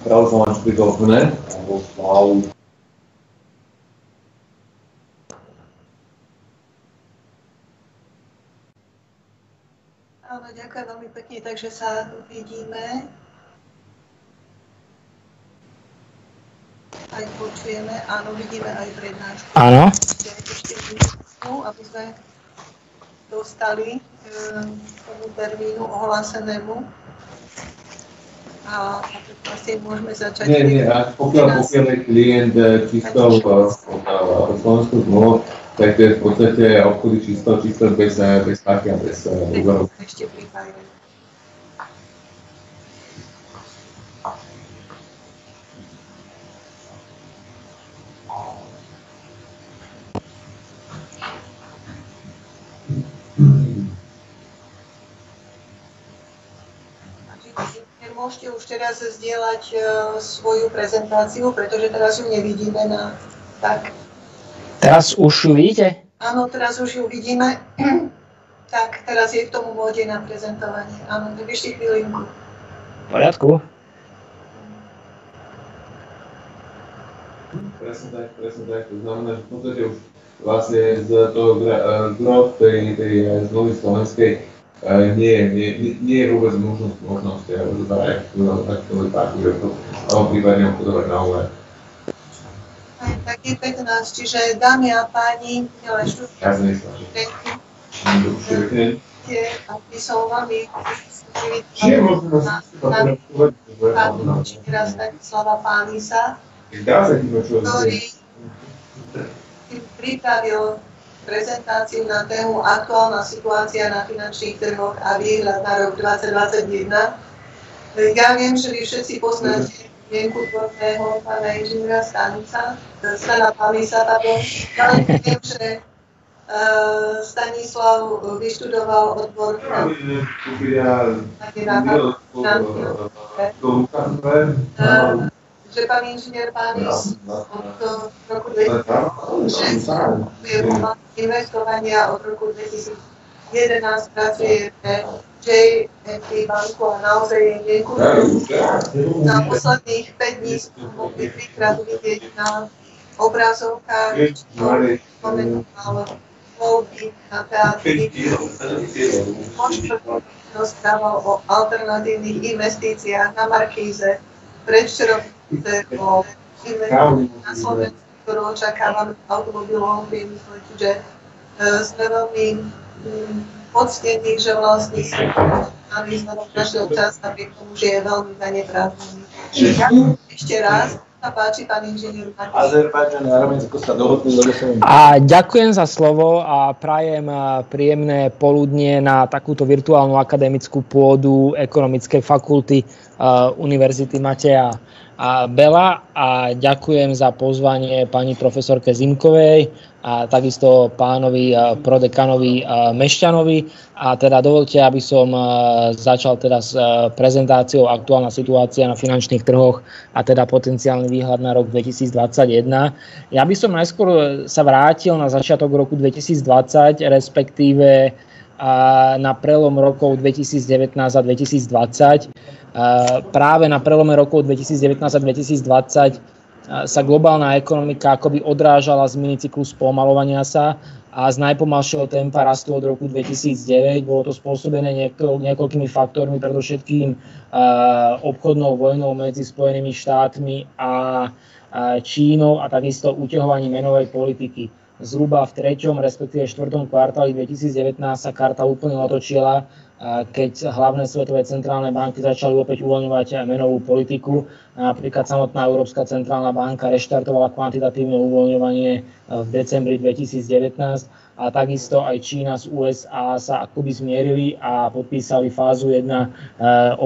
Blahoželám prítomné. Áno, ďakujem veľmi pekne, takže sa vidíme. Aj počujeme, áno, vidíme aj prednášku. Áno. Ešte minútu, aby sme dostali k tomu termínu ohlásenému. A asi môžeme začať. Nie, pokiaľ je klient čisto v Slovensku zmluv, tak to je v podstate obchody čisto bez stávky a bez úverov. Ešte pripájame. Môžete už teraz zdieľať svoju prezentáciu, pretože teraz ju nevidíme tak. Teraz už ju vidíte? Áno, teraz už ju vidíme. Tak, teraz je k tomu móde na prezentovanie. Áno, tak ešte chvíľinku. V poriadku. Presne tak. To znamená, že v podstate už vlastne z toho growth tej zmluvy slovenskej nie je vôbec možnosť takto vypáku, že to prípadne obchodovať na úver. Tak je 15, čiže dámy a páni, milé študenti, aby som veľmi privítala Stanislava Pálisa, ktorý pripravil prezentáciu na tému aktuálna situácia na finančných trhoch a výhľad na rok 2021. Ja viem, že vy všetci poznáte mienku tvorného pána inžiniera Stana Pálisa, ale viem, že Stanislav vyštudoval odbor že pán inžinier Pális od roku 2006 je v investovania, od roku 2011 pracuje pre JMP banku a naozaj je niekoľko. Na posledných 5 dní sme mohli 3-krát vidieť na obrazovkách, čo komenoval voľby na teatri. Možno rozprával o alternatívnych investíciách na Markíze, predvčerom o investíciách na Slovensku, ktorú očakávame v automobilovom priemysle, čiže sme veľmi poctení, že vlastne máme našiel čas napriek tomu, že je veľmi zaneprázdnený. Ešte raz sa páči, pán inžinier. Azerbajdžan a Arménsko sa dohodli, lebo som... A ďakujem za slovo a prajem príjemné poludnie na takúto virtuálnu akademickú pôdu Ekonomickej fakulty Univerzity Mateja Bela a ďakujem za pozvanie pani profesorke Zimkovej a takisto pánovi prodekanovi Mešťanovi. A teda dovolte, aby som začal teda s prezentáciou aktuálna situácia na finančných trhoch a teda potenciálny výhľad na rok 2021. Ja by som najskôr sa vrátil na začiatok roku 2020, respektíve na prelom rokov 2019 a 2020. Práve na prelome rokov 2019 a 2020 sa globálna ekonomika akoby odrážala z minicyklus spomalovania sa a z najpomalšieho tempa rastu od roku 2009. Bolo to spôsobené niekoľkými faktormi, predovšetkým obchodnou vojnou medzi Spojenými štátmi a Čínou a takisto uťahovaním menovej politiky. Zhruba v 3., respektíve 4. kvartáli 2019 sa karta úplne otočila, keď hlavné svetové centrálne banky začali opäť uvoľňovať menovú politiku. Napríklad samotná Európska centrálna banka reštartovala kvantitatívne uvoľňovanie v decembri 2019 a takisto aj Čína z USA sa akoby zmierili a podpísali fázu 1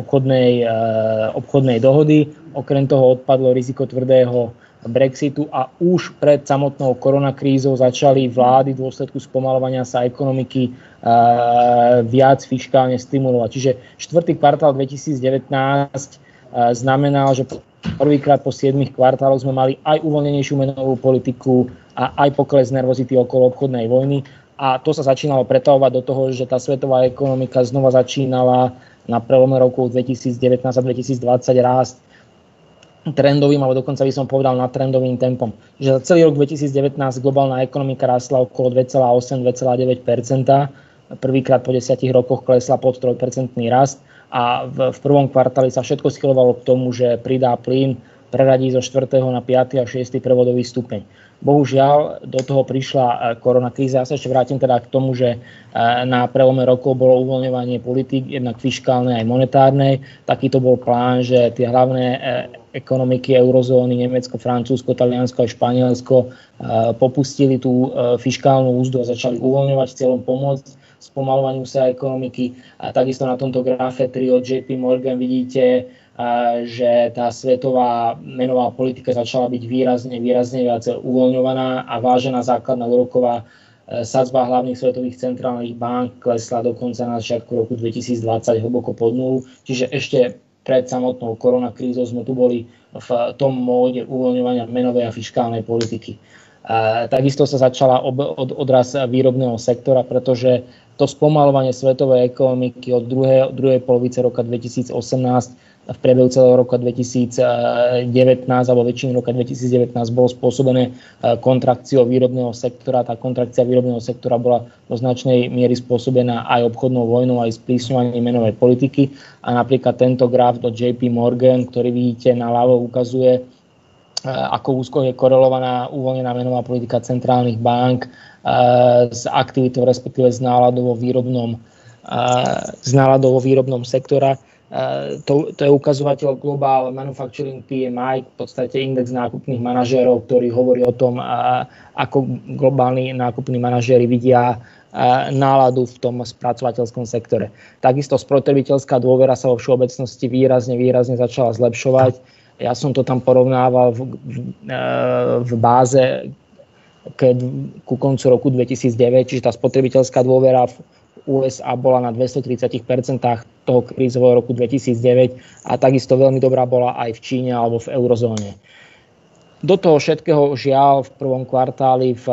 obchodnej dohody. Okrem toho odpadlo riziko tvrdého Brexitu a už pred samotnou koronakrízou začali vlády v dôsledku spomalovania sa ekonomiky viac fiškálne stimulovať. Čiže 4. kvartál 2019 znamenal, že prvýkrát po 7 kvartáloch sme mali aj uvoľnenejšiu menovú politiku a aj pokles nervozity okolo obchodnej vojny. A to sa začínalo pretavovať do toho, že tá svetová ekonomika znova začínala na prelome rokov 2019 a 2020 rásť. trendovým, alebo dokonca by som povedal nadtrendovým tempom. Že za celý rok 2019 globálna ekonomika rastla okolo 2,8-2,9%. Prvýkrát po 10 rokoch klesla pod 3% rast a v prvom kvartáli sa všetko schylovalo k tomu, že pridá plyn, preradí zo 4. na 5. a 6. prevodový stupeň. Bohužiaľ, do toho prišla koronakríza. Ja sa ešte vrátim teda k tomu, že na prelome rokov bolo uvoľňovanie politík, jednak fiškálnej aj monetárnej. Takýto bol plán, že tie hlavné ekonomiky eurozóny, Nemecko, Francúzsko, Taliansko a Španielsko popustili tú fiškálnu úzdu a začali uvoľňovať s cieľom pomôcť spomaľovaniu sa ekonomiky. A takisto na tomto grafe 3 od JP Morgan vidíte, že tá svetová menová politika začala byť výrazne viac uvoľňovaná a vážená základná úroková sadzba hlavných svetových centrálnych bank klesla dokonca na začiatku roku 2020 hlboko pod nulu. Čiže ešte pred samotnou koronakrízou sme tu boli v tom móde uvoľňovania menovej a fiškálnej politiky. Takisto sa začala odraz výrobného sektora, pretože to spomaľovanie svetovej ekonomiky od druhej polovice roka 2018 v priebehu celého roka 2019 alebo väčšiny roka 2019 bolo spôsobené kontrakciou výrobného sektora. Tá kontrakcia výrobného sektora bola do značnej miery spôsobená aj obchodnou vojnou, aj sprísňovaním menovej politiky. A napríklad tento graf do JP Morgan, ktorý vidíte naľavo, ukazuje, ako úzko je korelovaná uvoľnená menová politika centrálnych bank s aktivitou, respektíve s náladou vo výrobnom sektora. To je ukazovateľ Global Manufacturing PMI, v podstate index nákupných manažérov, ktorý hovorí o tom, ako globálni nákupní manažéri vidia náladu v tom spracovateľskom sektore. Takisto spotrebiteľská dôvera sa vo všeobecnosti výrazne začala zlepšovať. Ja som to tam porovnával v báze ku koncu roku 2009, čiže tá spotrebiteľská dôvera v USA bola na 230% toho krízového roku 2009 a takisto veľmi dobrá bola aj v Číne alebo v eurozóne. Do toho všetkého žiaľ v prvom kvartáli, v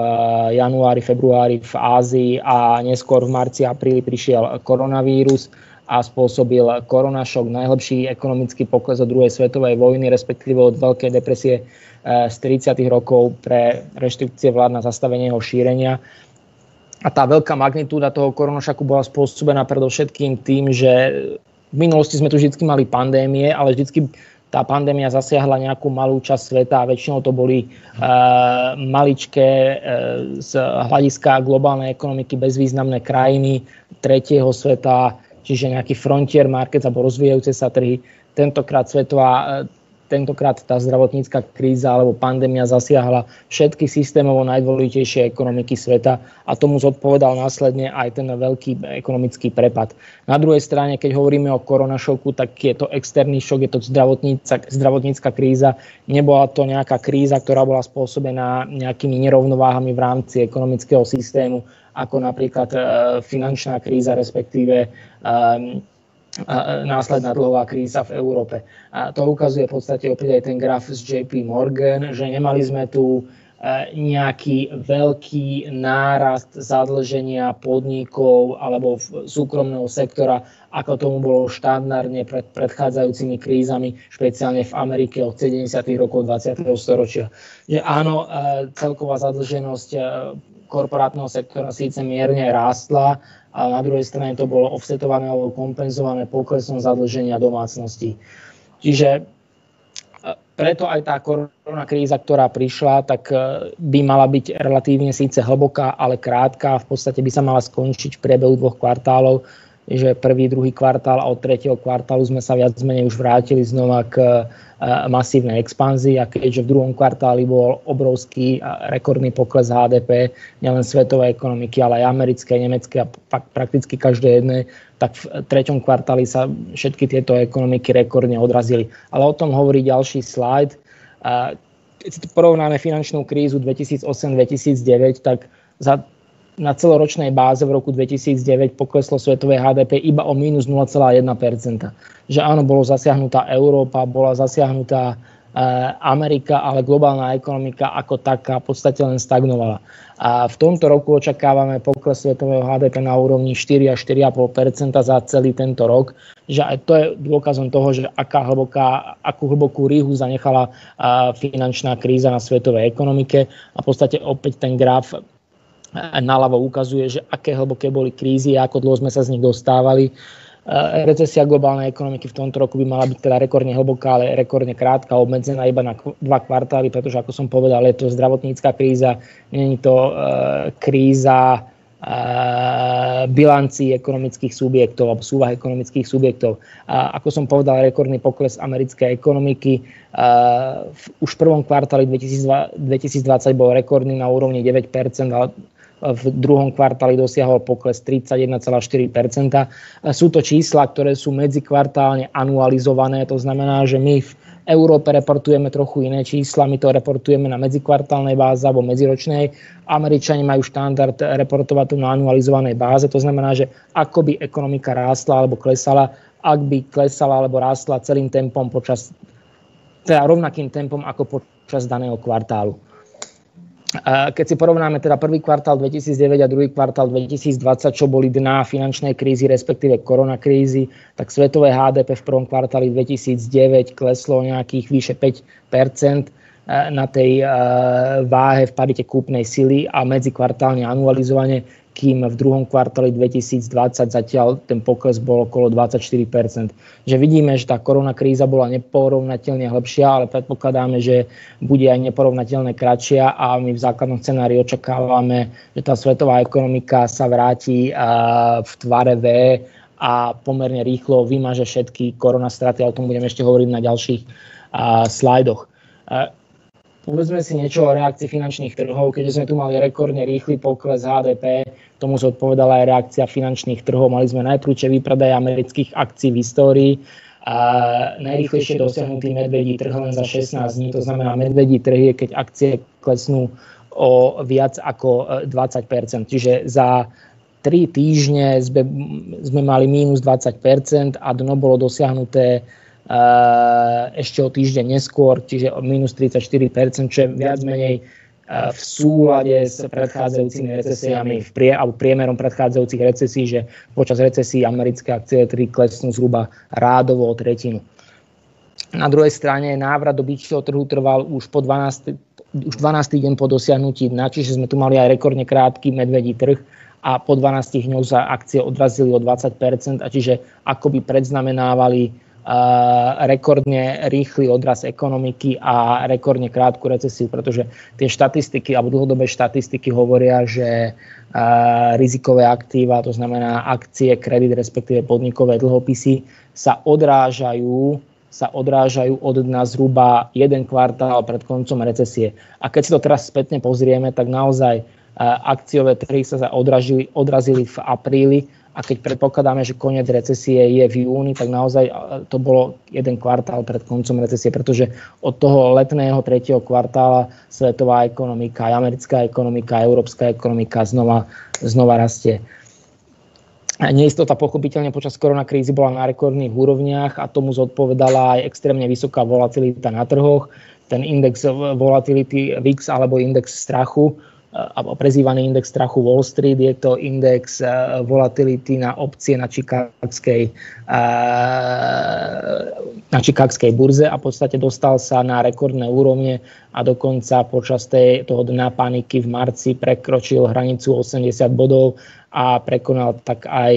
januári, februári v Ázii a neskôr v marci, apríli prišiel koronavírus a spôsobil koronašok, najhlbší ekonomický pokles od druhej svetovej vojny, respektíve od veľkej depresie z 30. rokov pre reštrikcie vlád na zastavenie jeho šírenia. A tá veľká magnitúda toho koronašoku bola spôsobená predovšetkým tým, že v minulosti sme tu vždy mali pandémie, ale vždy tá pandémia zasiahla nejakú malú časť sveta a väčšinou to boli maličké z hľadiska globálnej ekonomiky bezvýznamné krajiny tretieho sveta, čiže nejaký frontier market alebo rozvíjajúce sa trhy. Tentokrát tá zdravotnícka kríza alebo pandémia zasiahla všetky systémovo najdôležitejšie ekonomiky sveta a tomu zodpovedal následne aj ten veľký ekonomický prepad. Na druhej strane, keď hovoríme o koronašoku, tak je to externý šok, je to zdravotnícka kríza. Nebola to nejaká kríza, ktorá bola spôsobená nejakými nerovnováhami v rámci ekonomického systému, ako napríklad finančná kríza, respektíve následná dlhová kríza v Európe. A to ukazuje v podstate opäť aj ten graf z JP Morgan, že nemali sme tu nejaký veľký nárast zadlženia podnikov alebo súkromného sektora, ako tomu bolo štandardne pred predchádzajúcimi krízami, špeciálne v Amerike od 70. rokov 20. storočia. Že áno, celková zadlženosť korporátneho sektora síce mierne rástla, a na druhej strane to bolo offsetované alebo kompenzované poklesom zadlženia domácností. Čiže preto aj tá koronakríza, ktorá prišla, tak by mala byť relatívne síce hlboká, ale krátka. V podstate by sa mala skončiť v priebehu 2 kvartálov, že prvý, druhý kvartál a od tretieho kvartálu sme sa viac menej už vrátili znova k masívnej expanzii a keďže v druhom kvartáli bol obrovský rekordný pokles HDP, nielen svetovej ekonomiky, ale aj americké, nemecké a prakticky každé jedné, tak v treťom kvartáli sa všetky tieto ekonomiky rekordne odrazili. Ale o tom hovorí ďalší slajd. Keď si porovnáme finančnú krízu 2008-2009, tak na celoročnej báze v roku 2009 pokleslo svetové HDP iba o minus 0,1%. Že áno, bolo zasiahnutá Európa, bola zasiahnutá Amerika, ale globálna ekonomika ako taká v podstate len stagnovala. A v tomto roku očakávame pokles svetového HDP na úrovni 4 až 4,5% za celý tento rok, že aj to je dôkazom toho, že akú hlbokú rýhu zanechala finančná kríza na svetovej ekonomike. A v podstate opäť ten graf naľavo ukazuje, že aké hlboké boli krízy a ako dlho sme sa z nich dostávali. Recesia globálnej ekonomiky v tomto roku by mala byť teda rekordne hlboká, ale rekordne krátka, obmedzená iba na 2 kvartály, pretože ako som povedal, je to zdravotnícka kríza, nie je to kríza bilancií ekonomických subjektov alebo súvah ekonomických subjektov. Ako som povedal, rekordný pokles americkej ekonomiky. Už v prvom kvartáli 2020 bol rekordný na úrovni 9%, ale v druhom kvartáli dosiahol pokles 31,4%. Sú to čísla, ktoré sú medzikvartálne anualizované, to znamená, že my v Európe reportujeme trochu iné čísla, my to reportujeme na medzikvartálnej báze alebo medziročnej. Američania majú štandard reportovať to na anualizovanej báze, to znamená, že ako by ekonomika rástla alebo klesala, ak by klesala alebo rástla celým tempom teda rovnakým tempom ako počas daného kvartálu. Keď si porovnáme teda prvý kvartál 2009 a druhý kvartál 2020, čo boli dná finančnej krízy, respektíve koronakrízy, tak svetové HDP v prvom kvartáli 2009 kleslo nejakých vyše 5% na tej váhe v parite kúpnej sily a medzikvartálne anualizovane, kým v druhom kvartáli 2020 zatiaľ ten pokles bol okolo 24%. Že vidíme, že tá koronakríza bola neporovnateľne hlbšia, ale predpokladáme, že bude aj neporovnateľne kratšia a my v základnom scenári očakávame, že tá svetová ekonomika sa vráti v tvare V a pomerne rýchlo vymaže všetky koronastraty, a o tom budeme ešte hovoriť na ďalších slajdoch. Povedzme si niečo o reakcii finančných trhov, keďže sme tu mali rekordne rýchly pokles HDP, tomu zodpovedala aj reakcia finančných trhov. Mali sme najprúčšie výpredaj amerických akcií v histórii. Najrýchlejšie dosiahnutý medvedí trh len za 16 dní, to znamená medvedí trh je, keď akcie klesnú o viac ako 20%. Čiže za 3 týždne sme mali mínus 20% a dno bolo dosiahnuté ešte o týždeň neskôr, čiže o minus 34%, čo je viac menej v súlade s predchádzajúcimi recesiami alebo priemerom predchádzajúcich recesí, že počas recesí americké akcie klesnú zhruba rádovo o tretinu. Na druhej strane návrat do býčieho trhu trval už 12. deň po dosiahnutí dna, čiže sme tu mali aj rekordne krátky medvedí trh a po 12 dňoch sa akcie odrazili o 20%, a čiže akoby predznamenávali rekordne rýchly odraz ekonomiky a rekordne krátku recesiu, pretože tie štatistiky alebo dlhodobé štatistiky hovoria, že rizikové aktíva, to znamená akcie, kredit, respektíve podnikové dlhopisy, sa odrážajú od dna zhruba 1 kvartál pred koncom recesie. A keď si to teraz spätne pozrieme, tak naozaj akciové trhy sa odrazili v apríli, a keď predpokladáme, že koniec recesie je v júni, tak naozaj to bolo 1 kvartál pred koncom recesie, pretože od toho letného 3. kvartála svetová ekonomika, aj americká ekonomika, európska ekonomika znova rastie. Neistota pochopiteľne počas koronakrízy bola na rekordných úrovniach a tomu zodpovedala aj extrémne vysoká volatilita na trhoch. Ten index volatility VIX alebo index strachu, alebo prezývaný index strachu Wall Street, je to index volatility na opcie na chicagskej burze a v podstate dostal sa na rekordné úrovne a dokonca počas toho dna paniky v marci prekročil hranicu 80 bodov a prekonal tak aj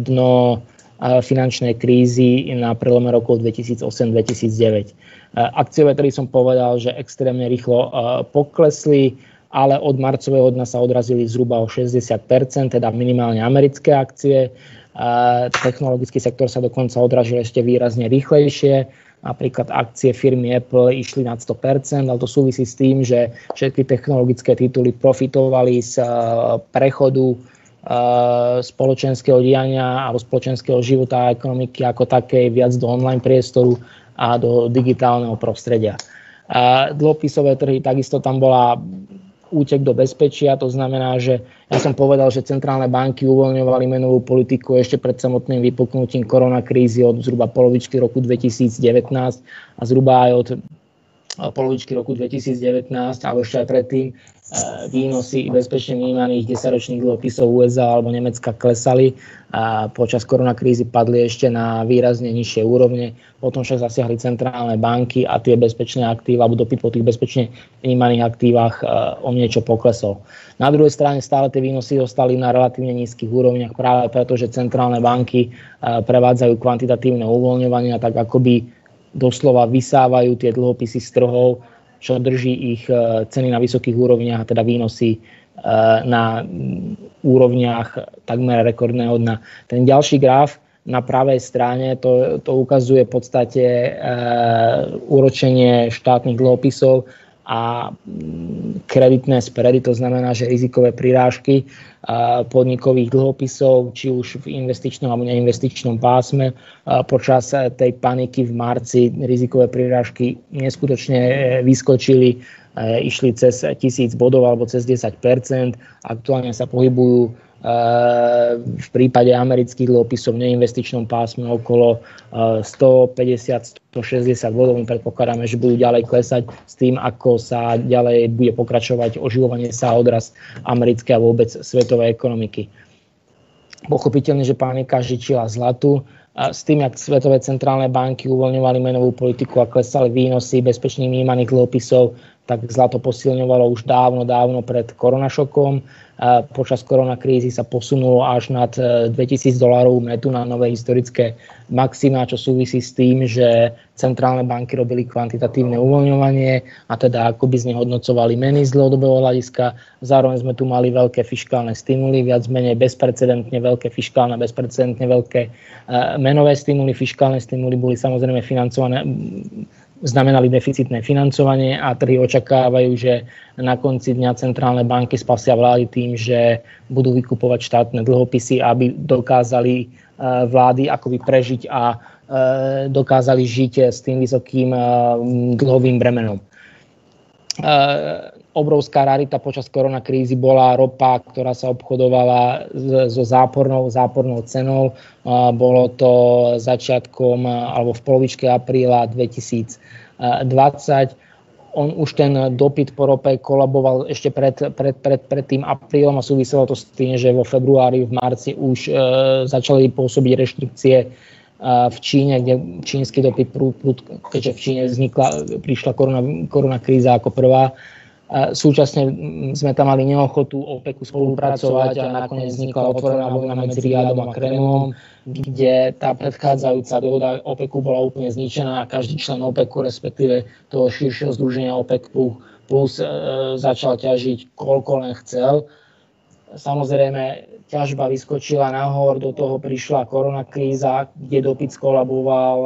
dno finančnej krízy na prelome rokov 2008-2009. Akciové trhy som povedal, že extrémne rýchlo poklesli, ale od marcového dna sa odrazili zhruba o 60%, teda minimálne americké akcie. Technologický sektor sa dokonca odražil ešte výrazne rýchlejšie. Napríklad akcie firmy Apple išli nad 100%, ale to súvisí s tým, že všetky technologické tituly profitovali z prechodu spoločenského diania alebo spoločenského života a ekonomiky ako takej viac do online priestoru a do digitálneho prostredia. Dlhopisové trhy, takisto tam bola útek do bezpečia. To znamená, že ja som povedal, že centrálne banky uvoľňovali menovú politiku ešte pred samotným vypuknutím koronakrízy od zhruba polovičky roku 2019 a zhruba aj od polovičky roku 2019, alebo ešte aj predtým, výnosy bezpečne vnímaných 10-ročných dlhopisov USA alebo Nemecka klesali a počas koronakrízy padli ešte na výrazne nižšie úrovne. Potom však zasiahli centrálne banky a tie bezpečné aktíva, alebo dopyt po tých bezpečne vnímaných aktívach o niečo poklesol. Na druhej strane stále tie výnosy ostali na relatívne nízkych úrovniach práve preto, že centrálne banky prevádzajú kvantitatívne uvoľňovania, tak akoby doslova vysávajú tie dlhopisy z trhov, čo drží ich ceny na vysokých úrovniach, a teda výnosy na úrovniach takmer rekordného dna. Ten ďalší graf na pravej strane to ukazuje v podstate úročenie štátnych dlhopisov a kreditné spredy, to znamená, že rizikové prirážky podnikových dlhopisov, či už v investičnom alebo neinvestičnom pásme. Počas tej paniky v marci rizikové prirážky neskutočne vyskočili, išli cez 1000 bodov alebo cez 10%. Aktuálne sa pohybujú v prípade amerických dlhopisov v neinvestičnom pásme okolo 150-160 bodov. My predpokladáme, že budú ďalej klesať s tým, ako sa ďalej bude pokračovať oživovanie sa a odrast americkej a vôbec svetovej ekonomiky. Pochopiteľne, že panika žičila zlatu. S tým, jak svetové centrálne banky uvoľňovali menovú politiku a klesali výnosy bezpečných vnímaných dlhopisov, tak zlato posilňovalo už dávno pred koronašokom. Počas koronakrízy sa posunulo až nad $2000 metu na nové historické maxima, čo súvisí s tým, že centrálne banky robili kvantitatívne uvoľňovanie a teda akoby znehodnocovali meny z dlhodobého hľadiska. Zároveň sme tu mali veľké fiškálne stimuly, viac menej bezprecedentne veľké fiškálne, bezprecedentne veľké menové stimuly. Fiškálne stimuly boli samozrejme financované, znamenali deficitné financovanie a trhy očakávajú, že na konci dňa centrálne banky spasia vlády tým, že budú vykupovať štátne dlhopisy, aby dokázali vlády akoby prežiť a dokázali žiť s tým vysokým dlhovým bremenom. Obrovská rarita počas koronakrízy bola ropa, ktorá sa obchodovala so zápornou cenou. Bolo to začiatkom alebo v polovičke apríla 2020. Už ten dopyt po rope kolaboval ešte pred tým aprílom a súviselo to s tým, že vo februári, v marci už začali pôsobiť reštrikcie v Číne, kde čínsky dopyt, keďže v Číne prišla koronakríza ako prvá. Súčasne sme tam mali neochotu OPECu spolupracovať a nakoniec vznikla otvorená vojna medzi Riadom a Kremlom, kde tá predchádzajúca dohoda OPECu bola úplne zničená a každý člen OPECu, respektíve toho širšieho združenia OPECu plus začal ťažiť koľko len chcel. Samozrejme, ťažba vyskočila nahor, do toho prišla koronakríza, kde dopyt skolaboval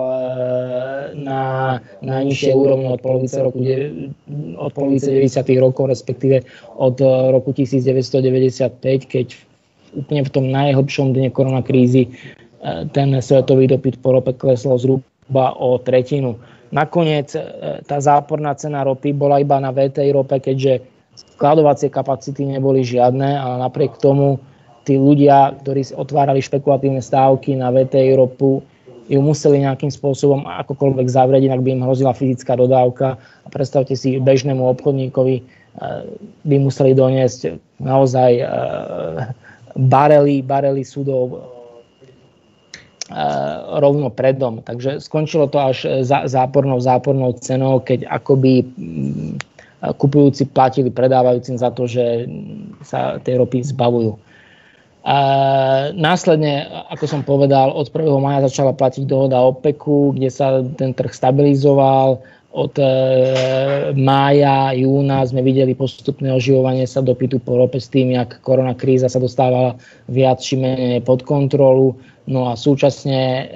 na najnižšej úrovni od polovice 90. rokov, respektíve od roku 1995, keď úplne v tom najhlbšom dne koronakrízy ten svetový dopyt po rope klesol zhruba o tretinu. Nakoniec tá záporná cena ropy bola iba na VTI rope, keďže skladovacie kapacity neboli žiadne, ale napriek tomu tí ľudia, ktorí otvárali špekulatívne stávky na VTI ropu, ju museli nejakým spôsobom akokoľvek zavrieť, inak by im hrozila fyzická dodávka. A predstavte si, bežnému obchodníkovi by museli doniesť naozaj barely súdov rovno pred dom. Takže skončilo to až zápornou cenou, keď akoby kupujúci platili predávajúcim za to, že sa tej ropy zbavujú. Následne, ako som povedal, od 1. maja začala platiť dohoda OPECu, kde sa ten trh stabilizoval. Od mája, júna sme videli postupné oživovanie sa dopytu po rope s tým, jak koronakríza sa dostávala viac či menej pod kontrolu. No a súčasne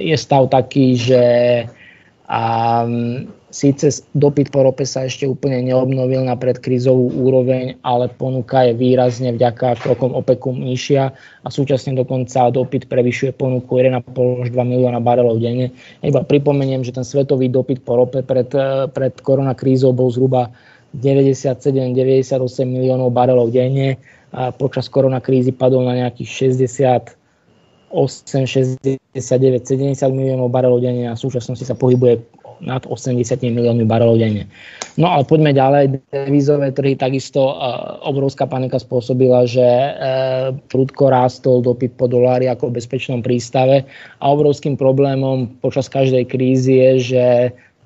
je stav taký, že síce dopyt po rope sa ešte úplne neobnovil na predkrízovú úroveň, ale ponuka je výrazne vďaka krokom OPECu nižšia a súčasne dokonca dopyt prevyšuje ponuku 1,5 až 2 milióna barelov denne. Iba pripomeniem, že ten svetový dopyt po rope pred koronakrízou bol zhruba 97-98 miliónov barelov denne a počas koronakrízy padol na nejakých 68, 69, 70 miliónov barelov denne a v súčasnosti sa pohybuje nad 80 miliónmi barelov denne. No ale poďme ďalej. Devízové trhy takisto obrovská panika spôsobila, že prudko rástol dopyt po dolári ako v bezpečnom prístave a obrovským problémom počas každej krízy je, že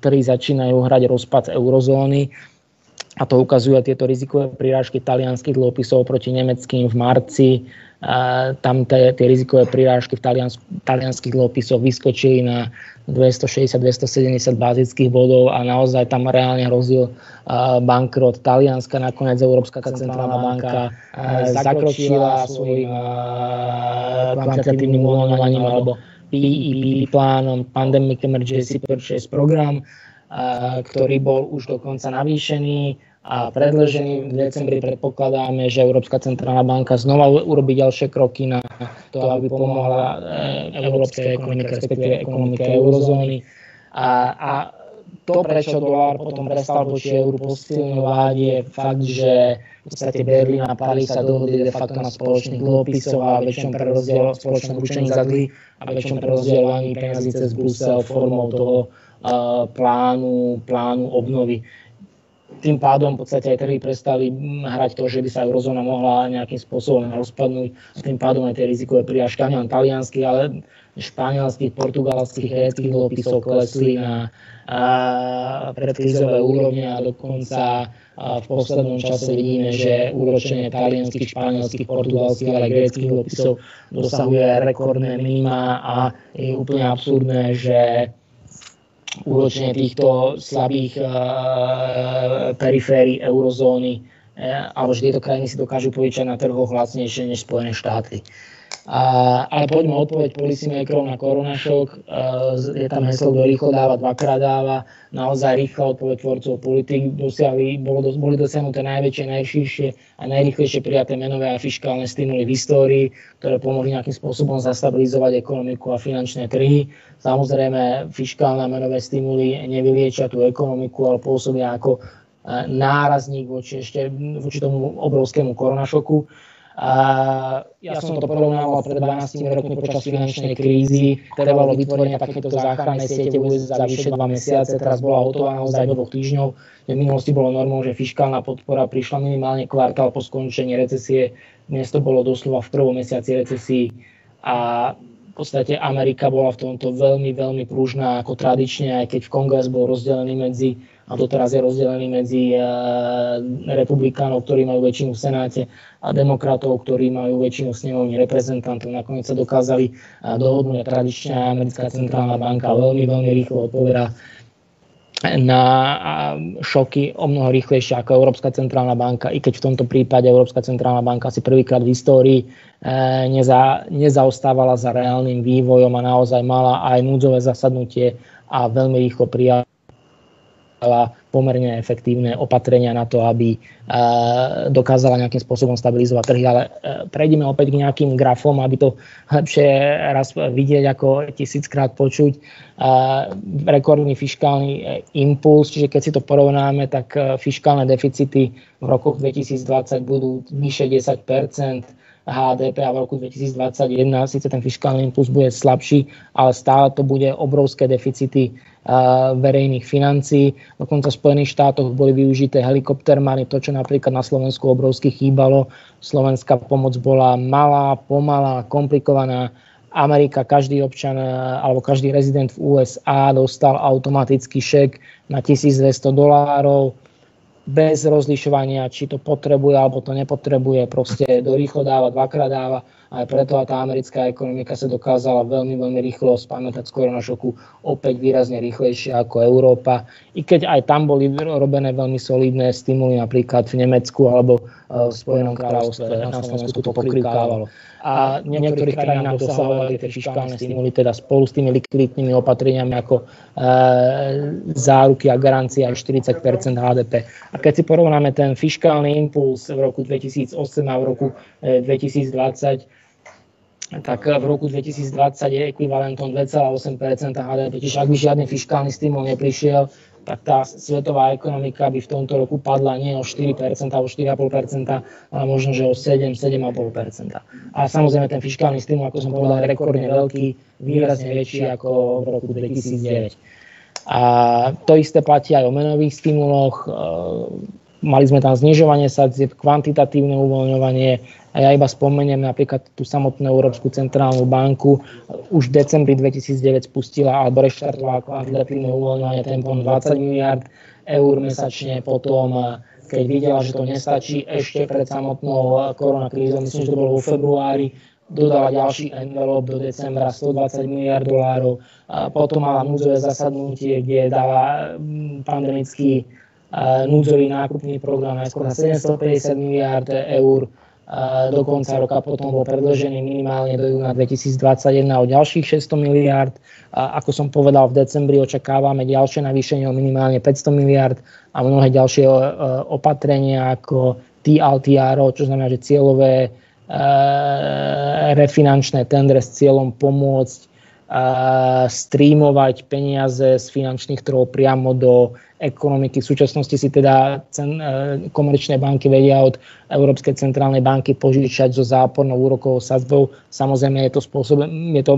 trhy začínajú hrať rozpad eurozóny. A to ukazujú tieto rizikové prirážky talianskych dlhopisov proti nemeckým v marci. Tam tie rizikové prirážky v talianských dlhopisoch vyskočili na 260-270 bazických bodov a naozaj tam reálne hrozil bankrot Talianska. Nakoniec Európska centrálna banka zakročila svojím kvantitatívnym uvoľňovaním alebo PEP plánom, Pandemic Emergency Purchase Program, ktorý bol už dokonca navýšený a predĺžený. V decembri predpokladáme, že Európska centrálna banka znova urobí ďalšie kroky na to, aby pomohla európskej ekonomike, respektíve ekonomike eurozóny. A to, prečo dolár potom prestal voči euru posilňovať, je fakt, že v podstate Berlín a Paríž sa dohodli de facto na spoločných dlhopisoch a väčšom prerozdielovaní spoločnom ručení za dlhy a väčšom prerozdielovaní peniazí cez Brusel formou toho plánu obnovy. Tým pádom v podstate aj trhy prestali hrať to, že by sa eurozóna mohla nejakým spôsobom rozpadnúť. A tým pádom aj tie rizikové prirážky, nielen talianskych, ale španielských, portugalských, gréckych dlhopisov klesli na predkrízové úrovne a dokonca v poslednom čase vidíme, že úročenie talianských, španielských, portugalských, ale aj gréckych dlhopisov dosahuje rekordné minima a je úplne absurdné, že úročenie týchto slabých periférií eurozóny alebo že tieto krajiny si dokážu požičať na trhoch lacnejšie než Spojené štáty. Ale poďme odpoveď policymakerov na koronašok. Je tam heslo, kto rýchlo dáva, dvakrát dáva. Naozaj rýchla odpoveď tvorcov politik. Boli dosiahnuté najväčšie, najširšie a najrýchlejšie prijaté menové a fiškálne stimuly v histórii, ktoré pomohli nejakým spôsobom zastabilizovať ekonomiku a finančné trhy. Samozrejme, fiškálne a menové stimuly nevyliečia tú ekonomiku, ale pôsobia ako nárazník voči tomu obrovskému koronašoku. Ja som to porovnával pred 12 rokmi počas finančnej krízy. Trvalo vytvorenie takéto záchrannej siete za vyše 2 mesiace. Teraz bola hotová naozaj do 2 týždňov. V minulosti bolo normou, že fiškálna podpora prišla minimálne kvartál po skončení recesie. Dnes to bolo doslova v prvom mesiaci recesii. A v podstate Amerika bola v tomto veľmi, veľmi pružná ako tradične, aj keď v Kongres bol rozdelený a doteraz je rozdelený medzi republikánov, ktorí majú väčšinu v Senáte a demokratov, ktorí majú väčšinu v snemovni reprezentantov. Nakoniec sa dokázali dohodnúť a tradične americká centrálna banka veľmi, veľmi rýchlo odpovedá na šoky o mnoho rýchlejšie ako Európska centrálna banka, i keď v tomto prípade Európska centrálna banka si prvýkrát v histórii nezaostávala za reálnym vývojom a naozaj mala aj núdzové zasadnutie a veľmi rýchlo prijala pomerne efektívne opatrenia na to, aby dokázala nejakým spôsobom stabilizovať trhy. Ale prejdeme opäť k nejakým grafom, aby to lepšie raz vidieť ako 1000-krát počuť. Rekordný fiškálny impuls, čiže keď si to porovnáme, tak fiškálne deficity v rokoch 2020 budú vyše 10% HDP a v roku 2021 síce ten fiškálny impuls bude slabší, ale stále to bude obrovské deficity verejných financií. Dokonca v Spojených štátoch boli využité helikoptermany, to, čo napríklad na Slovensku obrovsky chýbalo. Slovenská pomoc bola malá, pomalá, komplikovaná. Amerika, každý občan alebo každý rezident v USA dostal automatický šek na $1200 bez rozlišovania, či to potrebuje alebo to nepotrebuje, proste do rýchlo dáva, dvakrát dáva. Aj preto tá americká ekonomika sa dokázala veľmi, veľmi rýchlo spamätať z koronašoku opäť výrazne rýchlejšie ako Európa. I keď aj tam boli robené veľmi solidné stimuly, napríklad v Nemecku alebo v Spojenom kráľovstve, na Slovensku to pokrývkávalo. A v niektorých krajinách dosahovali tie fiškálne stimuly, teda spolu s tými likviditnými opatreniami ako záruky a garancia aj 40% HDP. A keď si porovnáme ten fiškálny impuls v roku 2008 a v roku 2020, tak v roku 2020 je ekvivalentom 2,8% HDP. Čiže ak by žiadny fiškálny stimul neprišiel, tak tá svetová ekonomika by v tomto roku padla nie o 4% alebo 4,5%, ale možno, že o 7,5%. A samozrejme ten fiškálny stimul, ako som povedal, je rekordne veľký, výrazne väčší ako v roku 2009. A to isté platí aj o menových stimuloch. Mali sme tam znižovanie sadzieb, kvantitatívne uvoľňovanie. A ja iba spomeniem napríklad tú samotnú Európsku centrálnu banku. Už v decembri 2009 spustila alebo reštartovala kvantitatívne uvoľňovanie tempom 20 miliard eur mesačne. Potom, keď videla, že to nestačí, ešte pred samotnou koronakrízou, myslím, že to bolo vo februári, dodala ďalší envelope do decembra 120 miliard dolárov. Potom mala núdzové zasadnutie, kde dala pandemický núdzový nákupný program najskôr za 750 miliard eur. Do konca roka potom bol predĺžený minimálne do júna 2021 o ďalších 600 miliard. Ako som povedal, v decembri očakávame ďalšie navýšenie o minimálne 500 miliard a mnohé ďalšie opatrenia ako TLTRO, čo znamená, že cieľové refinančné tendre s cieľom pomôcť streamovať peniaze z finančných trhov priamo do ekonomiky. V súčasnosti si teda komerčné banky vedia od Európskej centrálnej banky požičať so zápornou úrokovou sadzbou. Samozrejme je to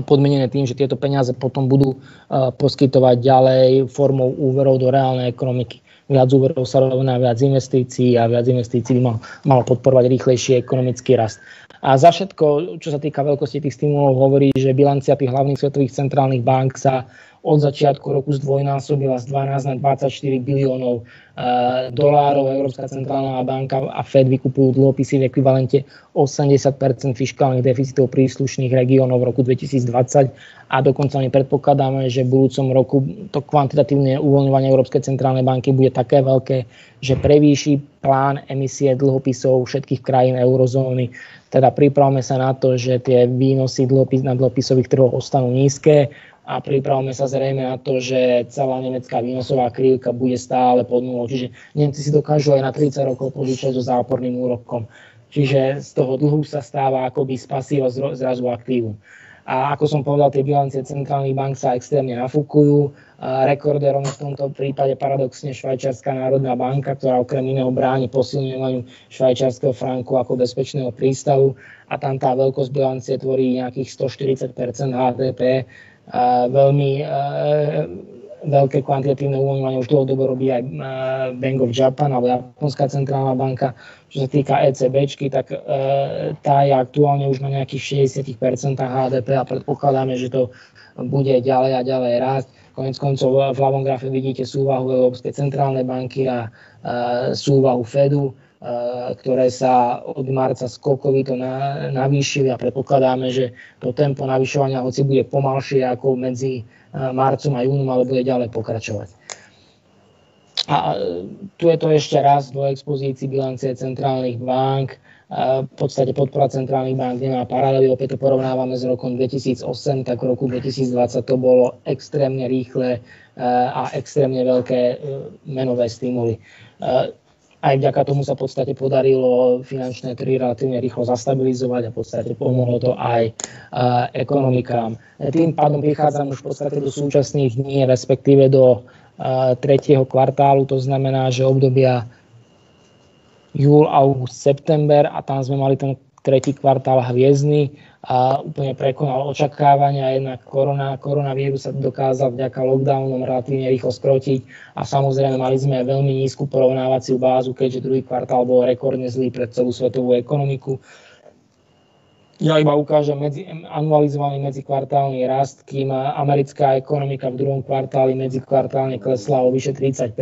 podmienené tým, že tieto peniaze potom budú poskytovať ďalej formou úverov do reálnej ekonomiky. Viac úverov sa rovná viac investícií a viac investícií by malo podporovať rýchlejší ekonomický rast. A za všetko, čo sa týka veľkosti tých stimulov, hovorí, že bilancia tých hlavných svetových centrálnych bank sa od začiatku roku zdvojnásobila z 12 na 24 biliónov dolárov. Európska centrálna banka a Fed vykupujú dlhopisy v ekvivalente 80% fiškálnych deficitov príslušných regiónov v roku 2020 a dokonca my predpokladáme, že v budúcom roku to kvantitatívne uvoľňovanie Európskej centrálnej banky bude také veľké, že prevýši plán emisie dlhopisov všetkých krajín eurozóny. Teda pripravme sa na to, že tie výnosy na dlhopisových trhoch ostanú nízke a pripravme sa zrejme na to, že celá nemecká výnosová krivka bude stále pod nulou. Čiže Nemci si dokážu aj na 30 rokov požičať so záporným úrokom. Čiže z toho dlhu sa stáva akoby z pasíva zrazu aktívum. A ako som povedal, tie bilancie centrálnych bank sa extrémne nafúkujú. Rekordérom v tomto prípade paradoxne Švajčiarska národná banka, ktorá okrem iného bráni posilňovaniu švajčiarskeho franku ako bezpečného prístavu. A tam tá veľkosť bilancie tvorí nejakých 140% HDP. Veľmi veľké kvantitatívne uvoľňovanie už dlhodobo robí aj Bank of Japan alebo Japonská centrálna banka. Čo sa týka ECBčky, tak tá je aktuálne už na nejakých 60% HDP a predpokladáme, že to bude ďalej a ďalej rásť. Koniec koncov v ľavom grafe vidíte súvahu Európskej centrálnej banky a súvahu Fedu, ktoré sa od marca skokovito navýšili a predpokladáme, že to tempo navyšovania hoci bude pomalšie ako medzi marcom a júnom, ale bude ďalej pokračovať. A tu je to ešte raz do expozícii bilancie centrálnych bank. V podstate podpora centrálnych bank nemá paralely, opäť to porovnávame s rokom 2008, tak v roku 2020 to bolo extrémne rýchle a extrémne veľké menové stimuly. Aj vďaka tomu sa v podstate podarilo finančné trhy relatívne rýchlo zastabilizovať a v podstate pomohlo to aj ekonomikám. Tým pádom prichádzam už v podstate do súčasných dní, respektíve do tretieho kvartálu, to znamená, že obdobia júl, august, september a tam sme mali ten tretí kvartál hviezdny a úplne prekonal očakávania. Jednak koronavírus sa dokázal vďaka lockdownom relatívne rýchlo skrotiť a samozrejme mali sme veľmi nízku porovnávaciu bázu, keďže druhý kvartál bol rekordne zlý pre celú svetovú ekonomiku. Ja iba ukážem anualizovaný medzikvartálny rast, kým americká ekonomika v druhom kvartáli medzikvartálne klesla o vyše 30%,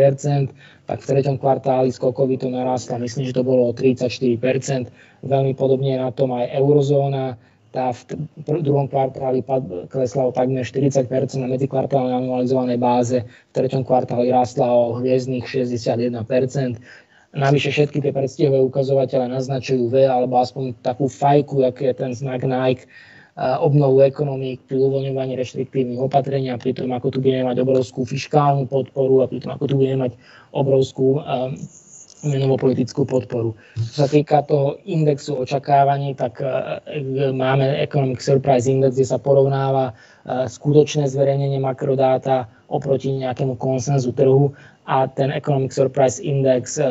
tak v treťom kvartáli skokovito narastla, myslím, že to bolo o 34%. Veľmi podobne na tom aj eurozóna, tá v druhom kvartáli klesla o takmer 40% na medzikvartálnej anualizovanej báze, v treťom kvartáli rastla o hviezdnych 61%. Navyše všetky tie predstihové ukazovatele naznačujú V alebo aspoň takú fajku, aký je ten znak Nike, obnovu ekonomík pri uvoľňovaní reštriktívnych opatrení a pri tom, ako tu budeme mať obrovskú fiškálnu podporu a pri tom, ako tu budeme mať obrovskú menovo-politickú podporu. Čo sa týka toho indexu očakávaní, tak máme Economic Surprise Index, kde sa porovnáva skutočné zverejnenie makrodáta oproti nejakému konsenzu trhu a ten Economic Surprise Index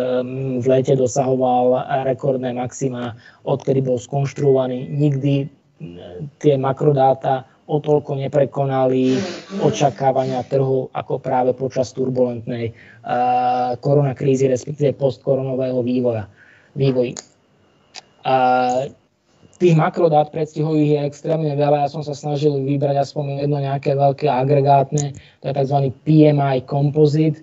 v lete dosahoval rekordné maxima, odkedy bol skonštruovaný. Nikdy tie makrodáta o toľko neprekonali očakávania trhu ako práve počas turbulentnej koronakrízy, respektíve postkoronového vývoji. Tých makrodát predstihových je extrémne veľa. Ja som sa snažil vybrať aspoň jedno nejaké veľké agregátne, to je tzv. PMI Composite.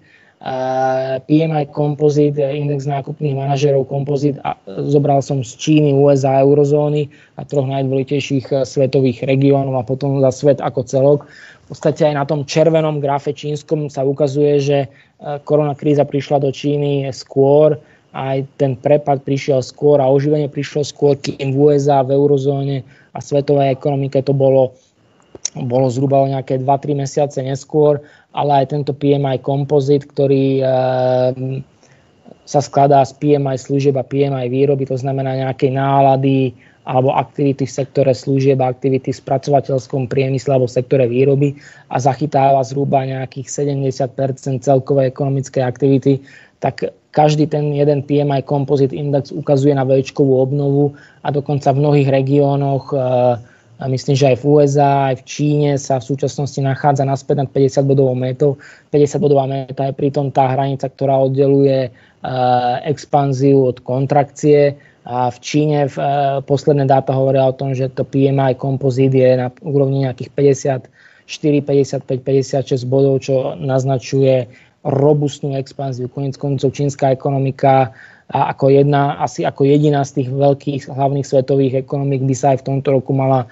PMI Composite, index nákupných manažerov Composite, a zobral som z Číny, USA, eurozóny a troch najdôležitejších svetových regiónov a potom za svet ako celok. V podstate aj na tom červenom grafe čínskom sa ukazuje, že koronakríza prišla do Číny skôr, aj ten prepad prišiel skôr a oživenie prišlo skôr, kým v USA, v eurozóne a svetovej ekonomike to bolo zhruba o nejaké 2-3 mesiace neskôr, ale aj tento PMI Composite, ktorý sa skladá z PMI služieb a PMI výroby, to znamená nejakej nálady alebo aktivity v sektore služieb a aktivity v spracovateľskom priemysle alebo v sektore výroby a zachytáva zhruba nejakých 70% celkovej ekonomickej aktivity, tak každý ten jeden PMI Composite Index ukazuje na V-čkovú obnovu a dokonca v mnohých regiónoch, a myslím, že aj v USA, aj v Číne sa v súčasnosti nachádza naspäť nad 50-bodovou metou. 50-bodová meta je pritom tá hranica, ktorá oddeluje expanziu od kontrakcie. A v Číne posledné dáta hovoria o tom, že to PMI Composite je na úrovni nejakých 54, 55, 56 bodov, čo naznačuje robustnú expanziu. Koniec koncov čínska ekonomika asi ako jediná z tých veľkých hlavných svetových ekonomík by sa aj v tomto roku mala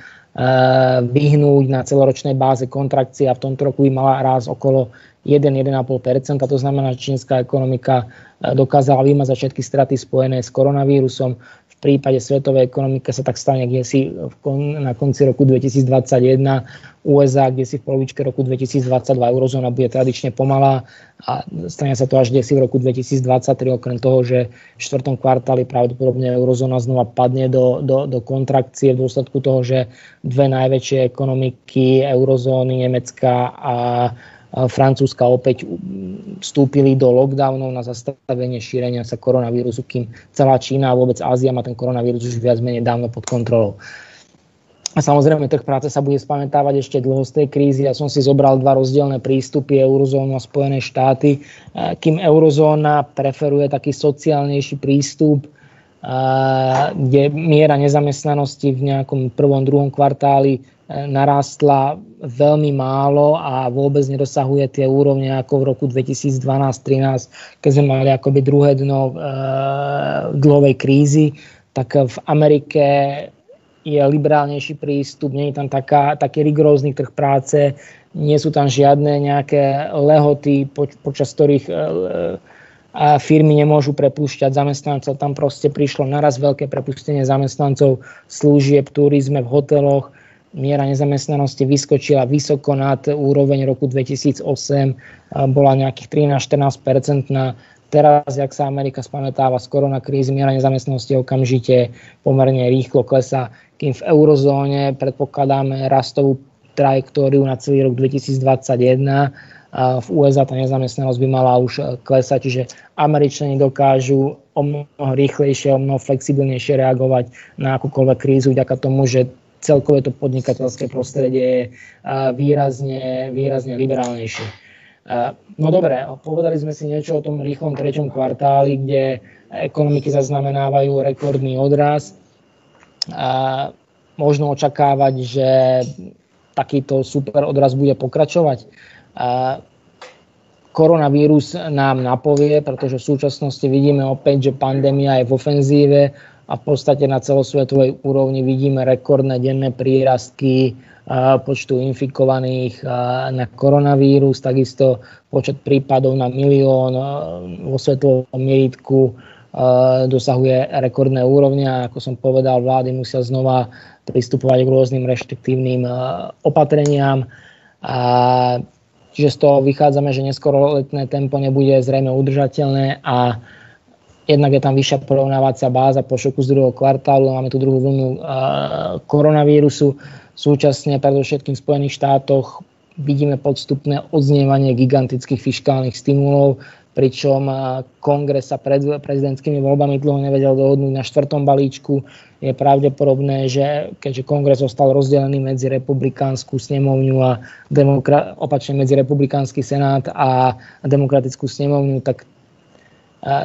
vyhnúť na celoročnej báze kontrakcie a v tomto roku by mala raz okolo 1-1,5%. To znamená, že čínska ekonomika dokázala vymazať všetky straty spojené s koronavírusom. V prípade svetovej ekonomiky sa tak stane kdesi na konci roku 2021, USA kdesi v polovičke roku 2022, eurozóna bude tradične pomalá a stane sa to až kdesi v roku 2023, okrem toho, že v 4. kvartáli pravdepodobne eurozóna znova padne do kontrakcie v dôsledku toho, že dve najväčšie ekonomiky eurozóny, Nemecka a Francúzska opäť vstúpili do lockdownov na zastavenie šírenia sa koronavírusu, kým celá Čína a vôbec Ázia má ten koronavírus už viac menej dávno pod kontrolou. A samozrejme, trh práce sa bude spamätávať ešte dlho z tej krízy. Ja som si zobral dva rozdielne prístupy, eurozónu a Spojené štáty. Kým eurozóna preferuje taký sociálnejší prístup, kde miera nezamestnanosti v nejakom 1. 2. kvartáli narástla veľmi málo a vôbec nedosahuje tie úrovne ako v roku 2012-13, keď sme mali akoby druhé dno dlhovej krízy, tak v Amerike je liberálnejší prístup, nie je tam taký rigorózny trh práce, nie sú tam žiadne nejaké lehoty, počas ktorých firmy nemôžu prepúšťať zamestnancov. Tam proste prišlo naraz veľké prepustenie zamestnancov v služieb, turizme, v hoteloch. Miera nezamestnanosti vyskočila vysoko nad úroveň roku 2008, bola nejakých 13-14%. Teraz, jak sa Amerika spamätáva z koronakrízy, miera nezamestnanosti okamžite pomerne rýchlo klesá, kým v eurozóne predpokladáme rastovú trajektóriu na celý rok 2021. V USA tá nezamestnanosť by mala už klesať, čiže Američania dokážu o mnoho rýchlejšie, o mnoho flexibilnejšie reagovať na akúkoľvek krízu vďaka tomu, že celkové to podnikateľské prostredie je výrazne liberálnejšie. No dobre, povedali sme si niečo o tom rýchlom 3. kvartáli, kde ekonomiky zaznamenávajú rekordný odraz. Možno očakávať, že takýto super odraz bude pokračovať. Koronavírus nám napovie, pretože v súčasnosti vidíme opäť, že pandémia je v ofenzíve a v podstate na celosvetovej úrovni vidíme rekordné denné prírastky počtu infikovaných na koronavírus, takisto počet prípadov na milión vo svetovom mieritku dosahuje rekordné úrovne a ako som povedal, vlády musia znova pristupovať k rôznym reštriktívnym opatreniam. Čiže z toho vychádzame, že neskoro letné tempo nebude zrejme udržateľné a jednak je tam vyššia porovnávacia báza po šoku z druhého kvartálu, máme tu druhú vlnu koronavírusu. Súčasne predovšetkým v Spojených štátoch vidíme podstupné odznievanie gigantických fiškálnych stimulov, pričom kongres sa pred prezidentskými voľbami dlho nevedel dohodnúť na 4. balíčku. Je pravdepodobné, že keďže kongres ostal rozdelený medzi republikánsku snemovňu a opačne medzi republikánsky senát a demokratickú snemovňu, tak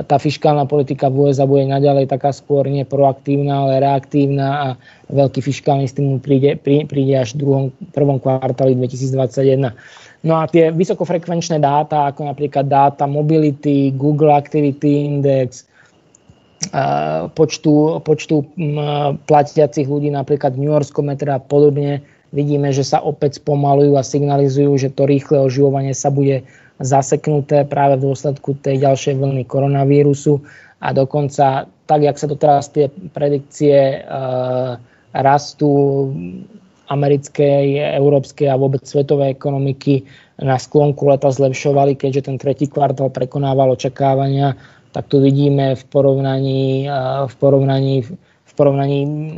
tá fiškálna politika v USA bude naďalej taká skôr nie proaktívna, ale reaktívna a veľký fiškálny stimul príde až v prvom kvartáli 2021. No a tie vysokofrekvenčné dáta, ako napríklad dáta mobility, Google Activity Index, počtu platiacich ľudí napríklad v New Yorkskom metre a podobne, vidíme, že sa opäť spomalujú a signalizujú, že to rýchle oživovanie sa bude zaseknuté práve v dôsledku tej ďalšej vlny koronavírusu a dokonca tak, jak sa to teraz tie predikcie rastu americkej, európskej a vôbec svetovej ekonomiky na sklonku leta zlepšovali, keďže ten tretí kvartál prekonával očakávania, tak tu vidíme v porovnaní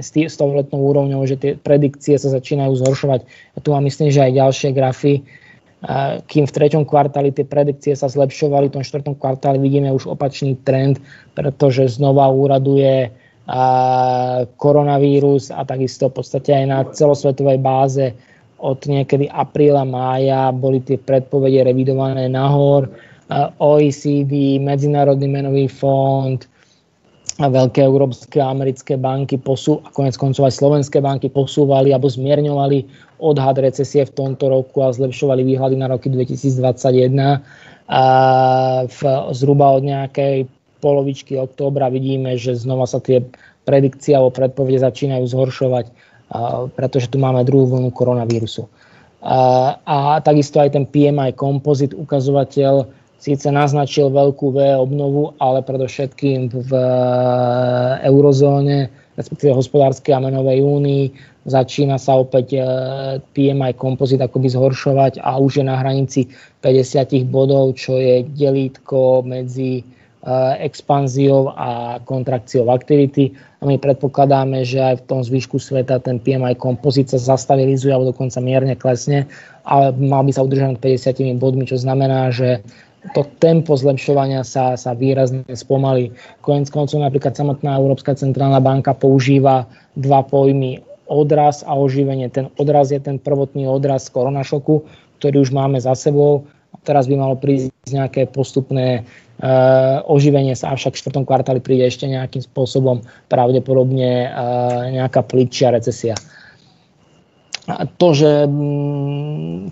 s tou letnou úrovňou, že tie predikcie sa začínajú zhoršovať. A tu mám myslím, že aj ďalšie grafy. Kým v 3. kvartáli tie predikcie sa zlepšovali, v tom 4. kvartáli vidíme už opačný trend, pretože znova úraduje koronavírus a takisto v podstate aj na celosvetovej báze od niekedy apríla, mája boli tie predpovede revidované nahor. OECD, Medzinárodný menový fond, veľké európske a americké banky a konec koncov aj slovenské banky posúvali alebo zmierňovali odhad recesie v tomto roku a zlepšovali výhľady na roky 2021. Zhruba od nejakej polovičky októbra vidíme, že znova sa tie predikcie alebo predpovede začínajú zhoršovať, pretože tu máme druhú vlnu koronavírusu. A takisto aj ten PMI Composite ukazovateľ síce naznačil veľkú V obnovu, ale predovšetkým v eurozóne, respektíve hospodárskej a menovej únii, začína sa opäť PMI Composite akoby zhoršovať a už je na hranici 50 bodov, čo je delítko medzi expanziou a kontrakciou aktivity. A my predpokladáme, že aj v tom zvyšku sveta ten PMI Composite sa zastabilizuje alebo dokonca mierne klesne, ale mal by sa udržať nad 50 bodmi, čo znamená, že to tempo zlepšovania sa výrazne spomalí. Koniec koncov napríklad samotná Európska centrálna banka používa dva pojmy odraz a oživenie. Ten odraz je ten prvotný odraz koronašoku, ktorý už máme za sebou. Teraz by malo prísť nejaké postupné oživenie sa, avšak v 4. kvartáli príde ešte nejakým spôsobom pravdepodobne nejaká plitšia recesia. To, že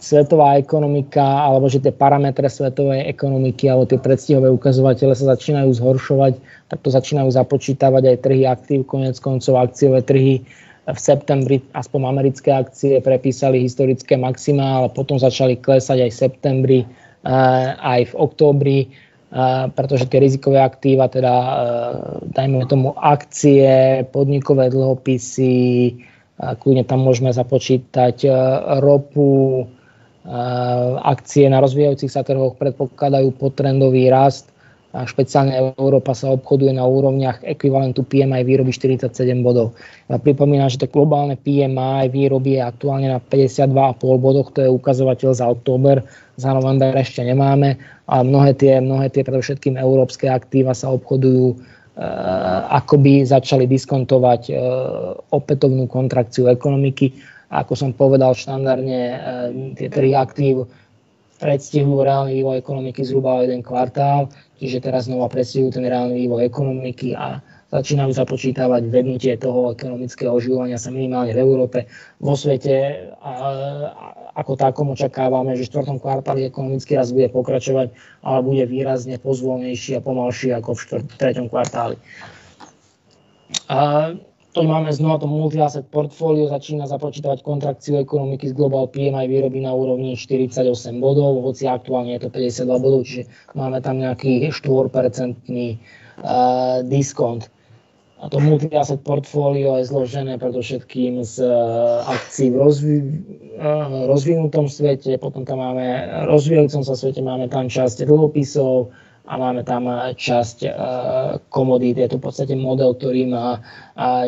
svetová ekonomika alebo že tie parametre svetovej ekonomiky alebo tie predstihové ukazovatele sa začínajú zhoršovať, tak to začínajú započítavať aj trhy aktív, koniec koncov akciové trhy v septembri, aspoň americké akcie prepísali historické maximá, ale potom začali klesať aj v septembri, aj v októbri, pretože tie rizikové aktíva, teda dajme tomu akcie, podnikové dlhopisy, kľudne tam môžeme započítať ropu, akcie na rozvíjajúcich sa trhoch predpokladajú podtrendový rast a špeciálne Európa sa obchoduje na úrovniach ekvivalentu PMI výroby 47 bodov. Ja pripomínam, že to globálne PMI výroby je aktuálne na 52,5 bodoch, to je ukazovateľ za október, za november ešte nemáme a mnohé tie predovšetkým európske aktíva sa obchodujú akoby začali diskontovať opätovnú kontrakciu ekonomiky. A ako som povedal, štandardne tie trhy aktív predstihujú reálny vývoj ekonomiky zhruba o jeden kvartál, čiže teraz znova predstihujú ten reálny vývoj ekonomiky a začínajú započítavať vednutie toho ekonomického oživovania sa minimálne v Európe. Vo svete ako takom očakávame, že v 4. kvartáli ekonomický rast bude pokračovať, ale bude výrazne pozvolnejší a pomalší ako v 3. kvartáli. To máme znova to multi-asset portfólio, začína započítavať kontrakciu ekonomiky z Global PMI výroby na úrovni 48 bodov, hoci aktuálne je to 52 bodov, čiže máme tam nejaký 4% diskont. A to multi-asset portfólio je zložené predovšetkým z akcií v rozvinutom svete, potom tam máme rozvíjajúcom sa svete, máme tam časť dlhopisov, a máme tam časť komodít. Je to v podstate model, ktorý má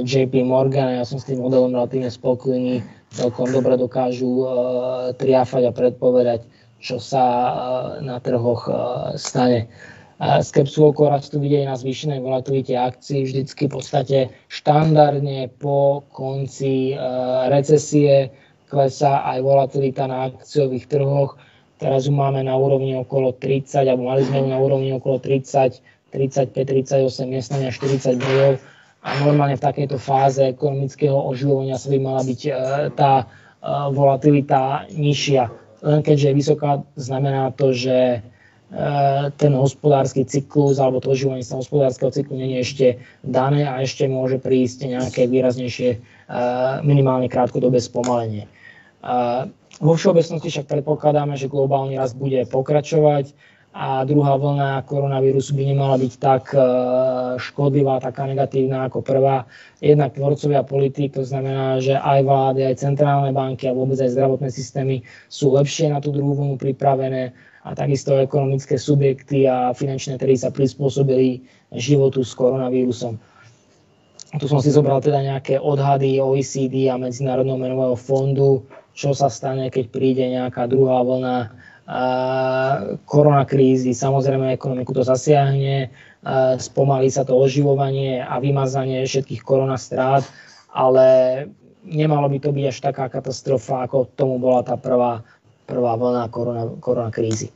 JP Morgan. Ja som s tým modelom relatívne spokojný. Celkom dobre dokážu triafať a predpovedať, čo sa na trhoch stane. Skepsu okolo rastu vidieť na zvýšenej volatilite akcií vždycky v podstate štandardne po konci recesie klesá aj volatilita na akciových trhoch. Teraz ju máme na úrovni okolo 30, alebo mali sme ju na úrovni okolo 30, 35, 38, miestne až 40 bodov. A normálne v takejto fáze ekonomického oživovania sa by mala byť tá volatilita nižšia. Len keďže je vysoká, znamená to, že ten hospodársky cyklus alebo to oživovanie sa hospodárskeho cyklu nie je ešte dané a ešte môže prísť nejaké výraznejšie minimálne krátkodobé spomalenie. Vo všeobecnosti však predpokladáme, že globálny rast bude pokračovať a druhá vlna koronavírusu by nemala byť tak škodlivá, taká negatívna ako prvá. Jednak tvorcovia politík, to znamená, že aj vlády, aj centrálne banky a vôbec aj zdravotné systémy sú lepšie na tú druhú vlnu pripravené a takisto ekonomické subjekty a finančné trhy sa prispôsobili životu s koronavírusom. Tu som si zobral teda nejaké odhady OECD a Medzinárodného menového fondu, čo sa stane, keď príde nejaká druhá vlna koronakrízy. Samozrejme, ekonomiku to zasiahne, spomalí sa to oživovanie a vymazanie všetkých koronastrát, ale nemalo by to byť až taká katastrofa, ako tomu bola tá prvá vlna koronakrízy.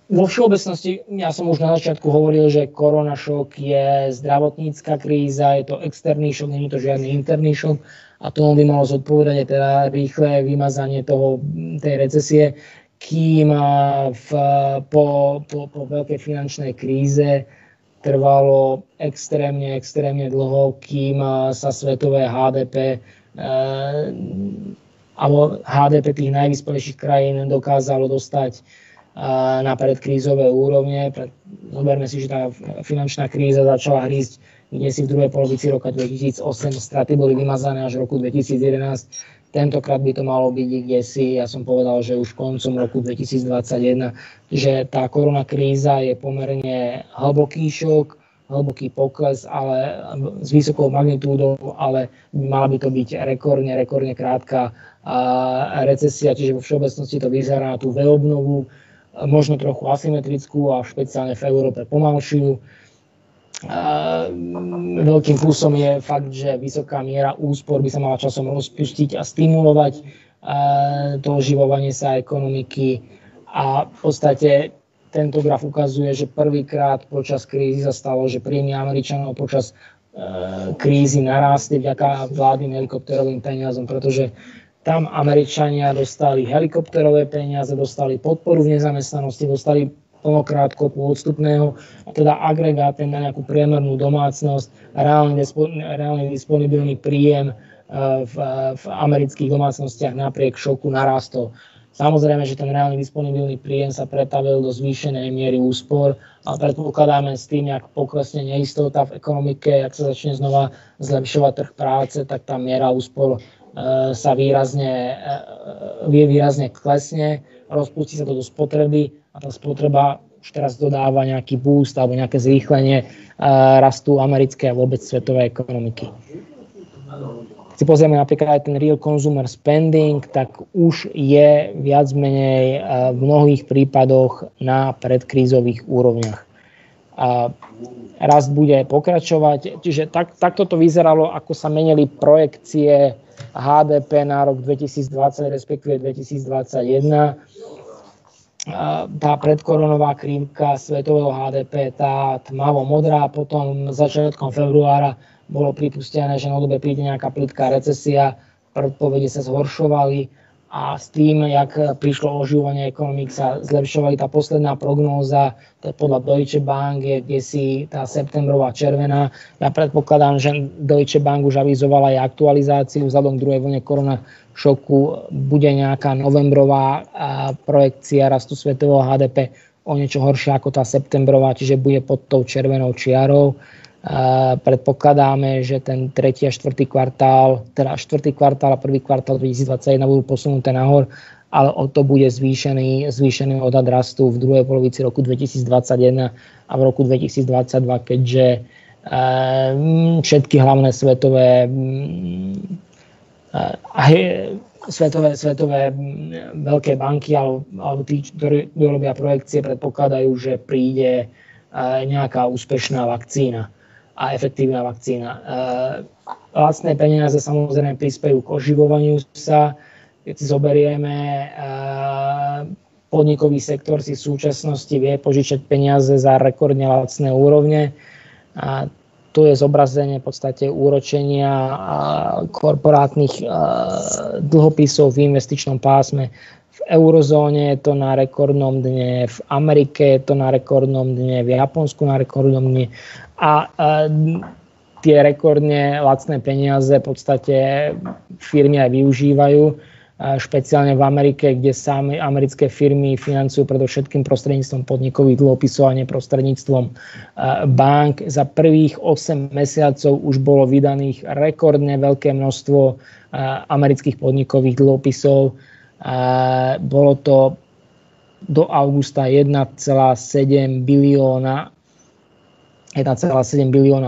Vo všeobecnosti, ja som už na začiatku hovoril, že koronašok je zdravotnícka kríza, je to externý šok, nie je to žiadny interný šok a tomu by malo zodpovedať aj teda rýchle vymazanie tej recesie, kým po veľkej finančnej kríze trvalo extrémne dlho, kým sa svetové HDP alebo HDP tých najvyspelejších krajín dokázalo dostať na predkrízové úrovne. Zoberme si, že tá finančná kríza začala hrísť kde si v druhej polovici roka 2008, straty boli vymazané až v roku 2011. Tentokrát by to malo byť kde si, ja som povedal, že už koncom roku 2021, že tá koronakríza je pomerne hlboký šok, hlboký pokles, ale s vysokou magnitúdou, ale mala by to byť rekordne krátka recesia, čiže vo všeobecnosti to vyzerá na tú V-obnovu, možno trochu asymetrickú a špeciálne v Európe pomalšiu. Veľkým plusom je fakt, že vysoká miera úspor by sa mala časom rozpustiť a stimulovať to oživovanie sa ekonomiky a v podstate tento graf ukazuje, že prvýkrát počas krízy sa stalo, že príjmy Američanov počas krízy narástli vďaka vládnym helikopterovým peniazom, pretože tam Američania dostali helikopterové peniaze, dostali podporu v nezamestnanosti, dostali plnokrát kopu odstupného a teda agregátem na nejakú priemernú domácnosť, reálny disponibilný príjem v amerických domácnostiach napriek šoku narastol. Samozrejme, že ten reálny disponibilný príjem sa pretavil do zvýšenej miery úspor a predpokladáme s tým, jak poklesne neistota v ekonomike, jak sa začne znova zlepšovať trh práce, tak tá miera úspor sa výrazne klesne, rozpustí sa to do spotreby a tá spotreba už teraz dodáva nejaký boost alebo nejaké zrýchlenie rastu americkej a vôbec svetovej ekonomiky. Keď si pozrieme napríklad aj ten real consumer spending, tak už je viac menej v mnohých prípadoch na predkrízových úrovniach. Rast bude pokračovať, čiže takto to vyzeralo, ako sa menili projekcie HDP na rok 2020, respektíve 2021. Tá predkoronová krivka svetového HDP, tá tmavo-modrá, potom začiatkom februára bolo pripustené, že na dobe príde nejaká plitká recesia, predpovede sa zhoršovali a s tým, jak prišlo oživovanie ekonomík, sa zlepšovali. Tá posledná prognóza, to je podľa Deutsche Bank, je kdesi tá septembrová červená. Ja predpokladám, že Deutsche Bank už avizovala aj aktualizáciu vzhľadom k druhej vlne koronašoku. Bude nejaká novembrová projekcia rastu svetového HDP o niečo horšia ako tá septembrová, čiže bude pod tou červenou čiarou. Predpokladáme, že ten tretí a štvrtý kvartál, teda štvrtý kvartál a prvý kvartál 2021 budú posunuté nahor ale o to bude zvýšený odhad rastu v druhej polovici roku 2021 a v roku 2022, keďže všetky hlavné svetové veľké banky alebo tí, ktorí robia projekcie, predpokladajú, že príde nejaká úspešná vakcína a efektívna vakcína. Lacné peniaze samozrejme prispejú k oživovaniu sa. Keď si zoberieme, podnikový sektor si v súčasnosti vie požičať peniaze za rekordne lacné úrovne. A tu je zobrazenie v podstate úročenia korporátnych dlhopisov v investičnom pásme. V eurozóne je to na rekordnom dne, v Amerike je to na rekordnom dne, v Japonsku na rekordnom dne a tie rekordne lacné peniaze v podstate firmy aj využívajú, špeciálne v Amerike, kde sa americké firmy financujú predovšetkým prostredníctvom podnikových dlhopisov a nie prostredníctvom bank. Za prvých 8 mesiacov už bolo vydaných rekordne veľké množstvo amerických podnikových dlhopisov. Bolo to do augusta 1,7 bilióna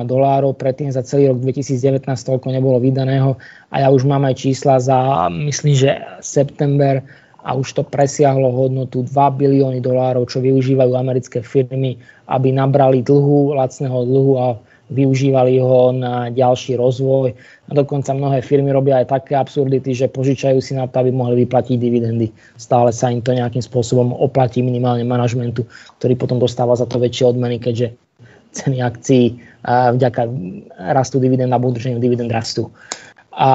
dolárov, predtým za celý rok 2019 toľko nebolo vydaného a ja už mám aj čísla za, myslím, že september a už to presiahlo hodnotu 2 bilióny dolárov, čo využívajú americké firmy, aby nabrali lacného dlhu a využívali ho na ďalší rozvoj. A dokonca mnohé firmy robia aj také absurdity, že požičajú si na to, aby mohli vyplatiť dividendy. Stále sa im to nejakým spôsobom oplatí minimálne manažmentu, ktorý potom dostáva za to väčšie odmeny, keďže ceny akcií vďaka rastu dividend a udrženiu dividend rastú. A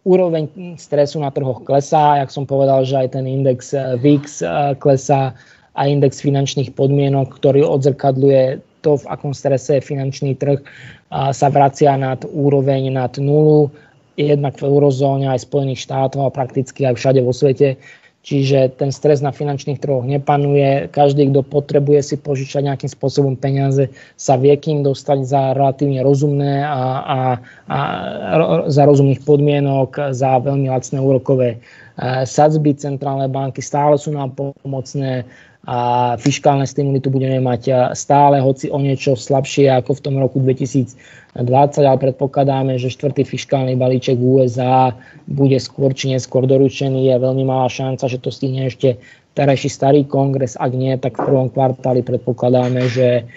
úroveň stresu na trhoch klesá, jak som povedal, že aj ten index VIX klesá a index finančných podmienok, ktorý odzrkadľuje to, v akom strese je finančný trh, sa vracia nad úroveň nad nulu, jednak v eurozóne aj Spojených štátov a prakticky aj všade vo svete. Čiže ten stres na finančných trhoch nepanuje. Každý, kto potrebuje si požičať nejakým spôsobom peniaze, sa vie kým dostať za relatívne rozumné a za rozumných podmienok, za veľmi lacné úrokové sadzby. Centrálne banky stále sú nám pomocné a fiškálne stimuly tu budeme mať stále, hoci o niečo slabšie ako v tom roku 2020, ale predpokladáme, že 4. fiškálny balíček v USA bude skôr či neskôr doručený. Je veľmi malá šanca, že to stihne ešte terajší starý kongres. Ak nie, tak v prvom kvartáli predpokladáme, že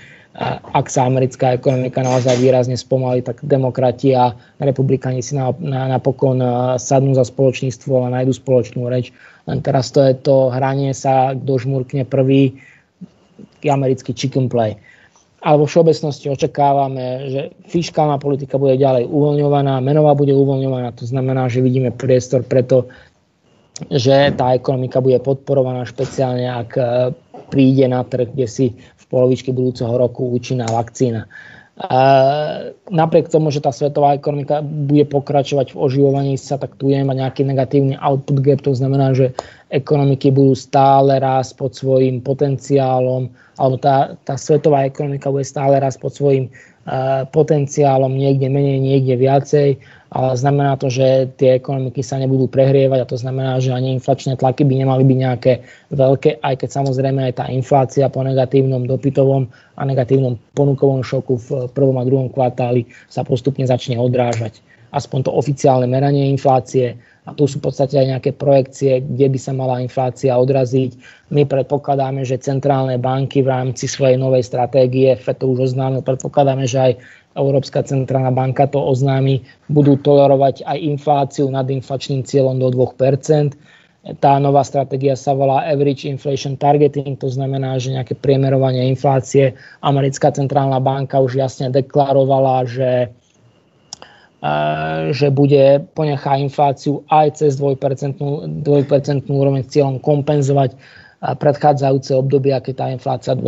ak sa americká ekonomika naozaj výrazne spomalí, tak demokrati a republikáni si napokon sadnú za spoločný stôl a nájdu spoločnú reč. Len teraz to je to hranie sa, kto žmurkne prvý, americký chicken play. Ale vo všeobecnosti očakávame, že fiškálna politika bude ďalej uvoľňovaná, menová bude uvoľňovaná, to znamená, že vidíme priestor preto, že tá ekonomika bude podporovaná, špeciálne ak príde na trh, kde si v polovičke budúceho roku účinná vakcína. Napriek tomu, že tá svetová ekonomika bude pokračovať v oživovaní sa, tak tu je mať nejaký negatívny output gap, to znamená, že ekonomiky budú stále rásť pod svojím potenciálom, alebo tá svetová ekonomika bude stále rásť pod svojím potenciálom, niekde menej, niekde viacej, ale znamená to, že tie ekonomiky sa nebudú prehrievať a to znamená, že ani inflačné tlaky by nemali byť nejaké veľké, aj keď samozrejme aj tá inflácia po negatívnom dopytovom a negatívnom ponukovom šoku v prvom a druhom kvartáli sa postupne začne odrážať. Aspoň to oficiálne meranie inflácie a tu sú v podstate aj nejaké projekcie, kde by sa mala inflácia odraziť. My predpokladáme, že centrálne banky v rámci svojej novej stratégie, FED to už oznámil, predpokladáme, že aj Európska centrálna banka to oznámi, budú tolerovať aj infláciu nad inflačným cieľom do 2%. Tá nová stratégia sa volá Average Inflation Targeting, to znamená, že nejaké priemerovanie inflácie. Americká centrálna banka už jasne deklarovala, že ponechá infláciu aj cez 2% úroveň s cieľom kompenzovať predchádzajúce obdobia, keď tá inflácia 2%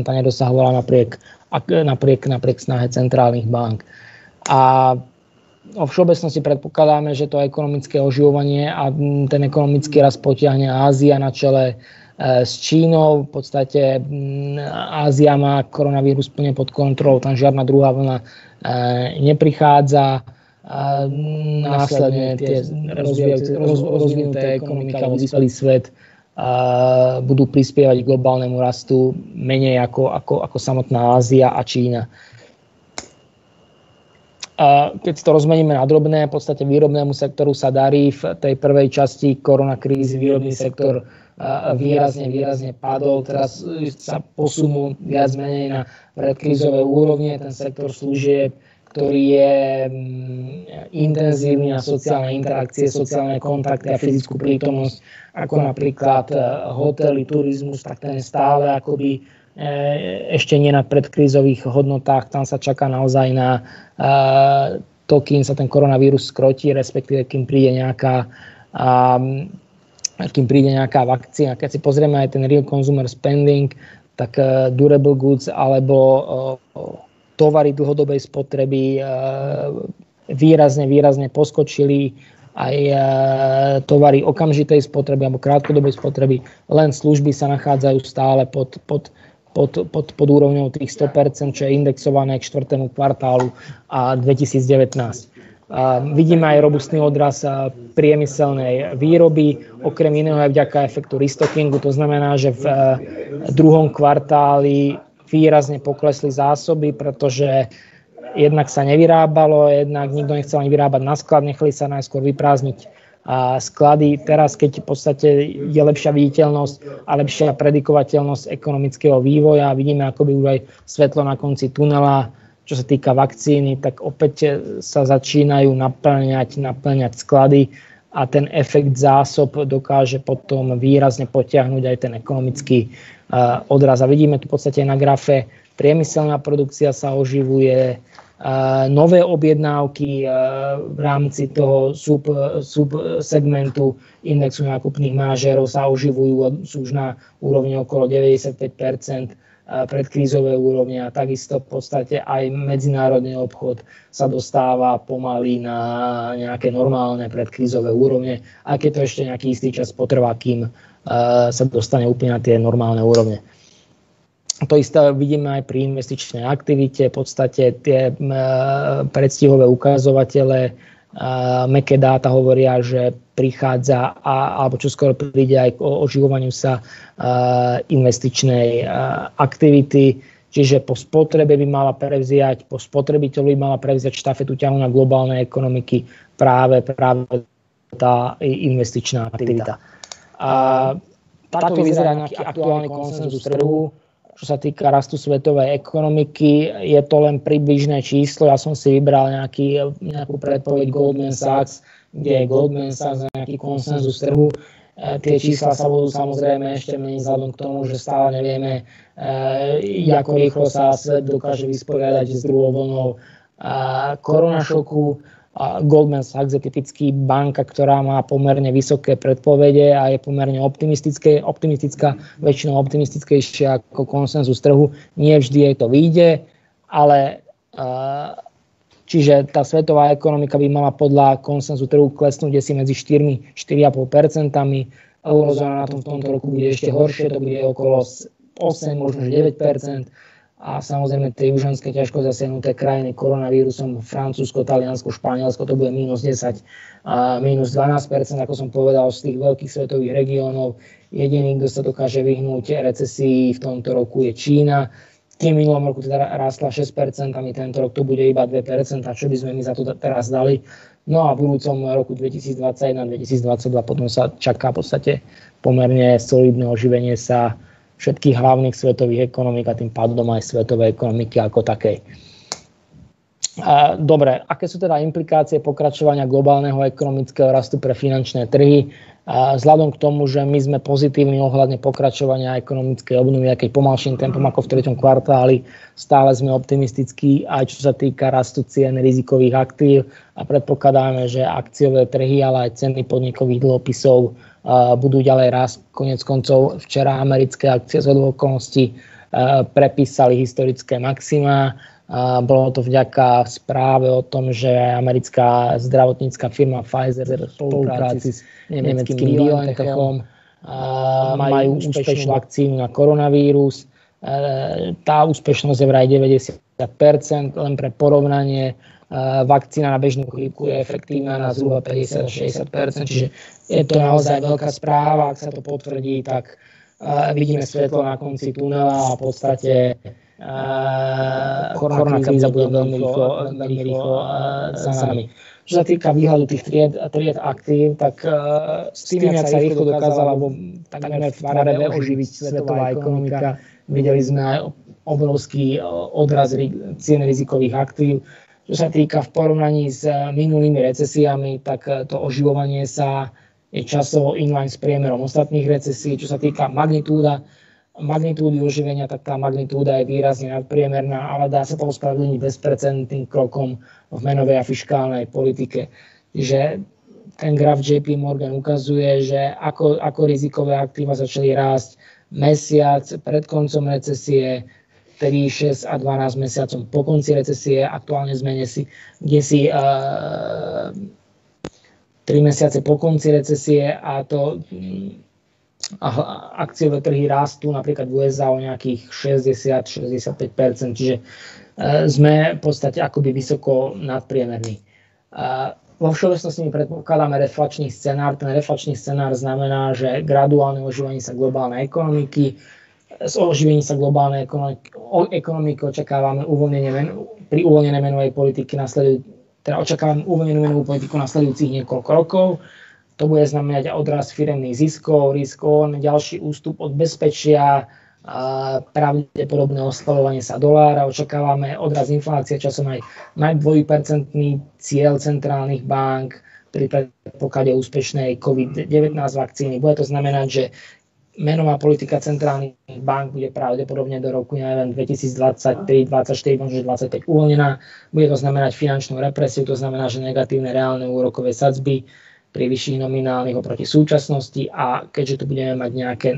nedosahovala napriek snahe centrálnych bank. A vo všeobecnosti predpokladáme, že to ekonomické oživovanie a ten ekonomický rast potiahne Ázia na čele s Čínou. V podstate Ázia má koronavírus plne pod kontrolou, tam žiadna druhá vlna neprichádza. následne tie rozvinuté ekonomiky alebo vyspelý svet budú prispievať k globálnemu rastu menej ako samotná Ázia a Čína. Keď to rozmeníme na drobné, v podstate výrobnému sektoru sa darí v tej prvej časti koronakrízy. Výrobný sektor výrazne padol, teraz sa posunú viac menej na predkrízové úrovne. Ten sektor služieb, ktorý je intenzívny na sociálne interakcie, sociálne kontakty a fyzickú prítomnosť, ako napríklad hotely, turizmus, tak ten je stále akoby ešte nie na predkrízových hodnotách. Tam sa čaká naozaj na to, kým sa ten koronavírus skrotí, respektíve kým príde nejaká vakcína. Keď si pozrieme aj ten real consumer spending, tak durable goods alebo tovary dlhodobej spotreby výrazne poskočili, aj tovary okamžitej spotreby alebo krátkodobej spotreby, len služby sa nachádzajú stále pod úrovňou tých 100%, čo je indexované k 4. kvartálu a 2019. Vidíme aj robustný odraz priemyselnej výroby, okrem iného aj vďaka efektu restockingu, to znamená, že v druhom kvartáli výrazne poklesli zásoby, pretože jednak sa nevyrábalo, jednak nikto nechcel ani vyrábať na sklad, nechali sa najskôr vyprázdniť sklady. Teraz, keď v podstate je lepšia viditeľnosť a lepšia predikovateľnosť ekonomického vývoja, vidíme akoby už aj svetlo na konci tunela, čo sa týka vakcíny, tak opäť sa začínajú naplňať sklady a ten efekt zásob dokáže potom výrazne potiahnuť aj ten ekonomický odraz. A vidíme tu v podstate na grafe, priemyselná produkcia sa oživuje, nové objednávky v rámci toho subsegmentu indexu nákupných manažérov sa oživujú, sú už na úrovni okolo 95% predkrízové úrovne a takisto v podstate aj medzinárodný obchod sa dostáva pomaly na nejaké normálne predkrízové úrovne, aj keď to ešte nejaký istý čas potrvá, kým sa dostane úplne na tie normálne úrovne. To isté vidíme aj pri investičnej aktivite. V podstate tie predstihové ukazovatele, mäkké dáta hovoria, že prichádza alebo čoskoro príde aj k oživovaniu sa investičnej aktivity. Čiže po spotrebiteľovi mala prevziať štafetu ťahu na globálnej ekonomiky práve tá investičná aktivita. Takto vyzerá nejaký aktuálny konsenzus trhu. Čo sa týka rastu svetovej ekonomiky, je to len približné číslo. Ja som si vybral nejakú predpoveď Goldman Sachs, kde je Goldman Sachs nejaký konsenzus trhu. Tie čísla sa budú samozrejme ešte meniť vzhľadom k tomu, že stále nevieme, ako rýchlo sa svet dokáže vysporiadať s druhou vlnou koronašoku. Goldman Sachs je typický banka, ktorá má pomerne vysoké predpovede a je pomerne optimistická, väčšinou optimistickejšia ako konsenzus trhu. Nie vždy jej to vyjde, ale čiže tá svetová ekonomika by mala podľa konsenzu trhu klesnúť asi medzi 4-4,5%. Eurozóna na tom v tomto roku bude ešte horšie, to bude okolo 8, možno 9%. A samozrejme tie južanské ťažko zasiahnuté krajiny koronavírusom, Francúzsko, Taliansko, Španielsko, to bude minus 10 a minus 12%, ako som povedal, z tých veľkých svetových regiónov. Jediný, kto sa dokáže vyhnúť recesii v tomto roku, je Čína. Tým minulom roku teda rástla 6%, a tento rok to bude iba 2%, a čo by sme my za to teraz dali. No a v budúcom roku 2021-2022 potom sa čaká v podstate pomerne solidné oživenie sa všetkých hlavných svetových ekonomík a tým pádom aj svetovej ekonomiky ako takej. Dobre, aké sú teda implikácie pokračovania globálneho ekonomického rastu pre finančné trhy? Vzhľadom k tomu, že my sme pozitívni ohľadne pokračovania ekonomickej obnovy, aj keď pomalším tempom ako v 3. kvartáli, stále sme optimistickí aj čo sa týka rastu cien rizikových aktív a predpokladáme, že akciové trhy, ale aj ceny podnikových dlhopisov budú ďalej rásť. Koniec koncov včera americké akcie z okolností prepísali historické maxima. Bolo to vďaka správe o tom, že americká zdravotnícka firma Pfizer v spolupráci s nemeckým BioNTechom majú úspešnú vakcínu na koronavírus. Tá úspešnosť je vraj 90%, len pre porovnanie. vakcína na bežnú chrípku je efektívna na zhruba 50-60%, čiže je to naozaj veľká správa. Ak sa to potvrdí, tak vidíme svetlo na konci tunela a v podstate koronakríza bude veľmi rýchlo za nami. Čo sa týka výhľadu tých tried aktív, tak s tým, jak sa rýchlo dokázala takmer v Varave oživiť svetová ekonomika, videli sme aj obrovský odraz cien rizikových aktív. Čo sa týka v porovnaní s minulými recesiami, tak to oživovanie sa je časovo inline s priemerom ostatných recesí. Čo sa týka magnitúdy oživenia, tak tá magnitúda je výrazne nadpriemerná, ale dá sa to ospravedlniť bezprecedentným krokom v menovej a fiškálnej politike. Čiže ten graf JP Morgan ukazuje, že ako rizikové aktíva začali rásť mesiac pred koncom recesie, 3, 6 a 12 mesiacom po konci recesie. Aktuálne sme kde si 3 mesiace po konci recesie a to akciové trhy rastú napríklad v USA o nejakých 60-65%, čiže sme v podstate akoby vysoko nadpriemerní. Vo všeobecnosti my predpokladáme reflačný scenár. Ten reflačný scenár znamená, že graduálne oživenie sa globálnej ekonomiky. Z oživení sa globálnej ekonomiky očakávame pri uvoľnenej menovej politiky očakávame uvoľnenú menovú politiku nasledujúcich niekoľko rokov. To bude znamenať odraz firemných ziskov, ďalší ústup od bezpečia, pravdepodobné oslabovanie sa dolára. Očakávame odraz inflácie, časom aj 2% cieľ centrálnych bank pri predpoklade úspešnej COVID-19 vakcíny. Bude to znamenať, že menová politika centrálnych bank bude pravdepodobne do roku 2023, 2024, možno 2025 uvoľnená. Bude to znamenať finančnú represiu, to znamená, že negatívne reálne úrokové sadzby pri vyšších nominálnych oproti súčasnosti, a keďže tu budeme mať nejaké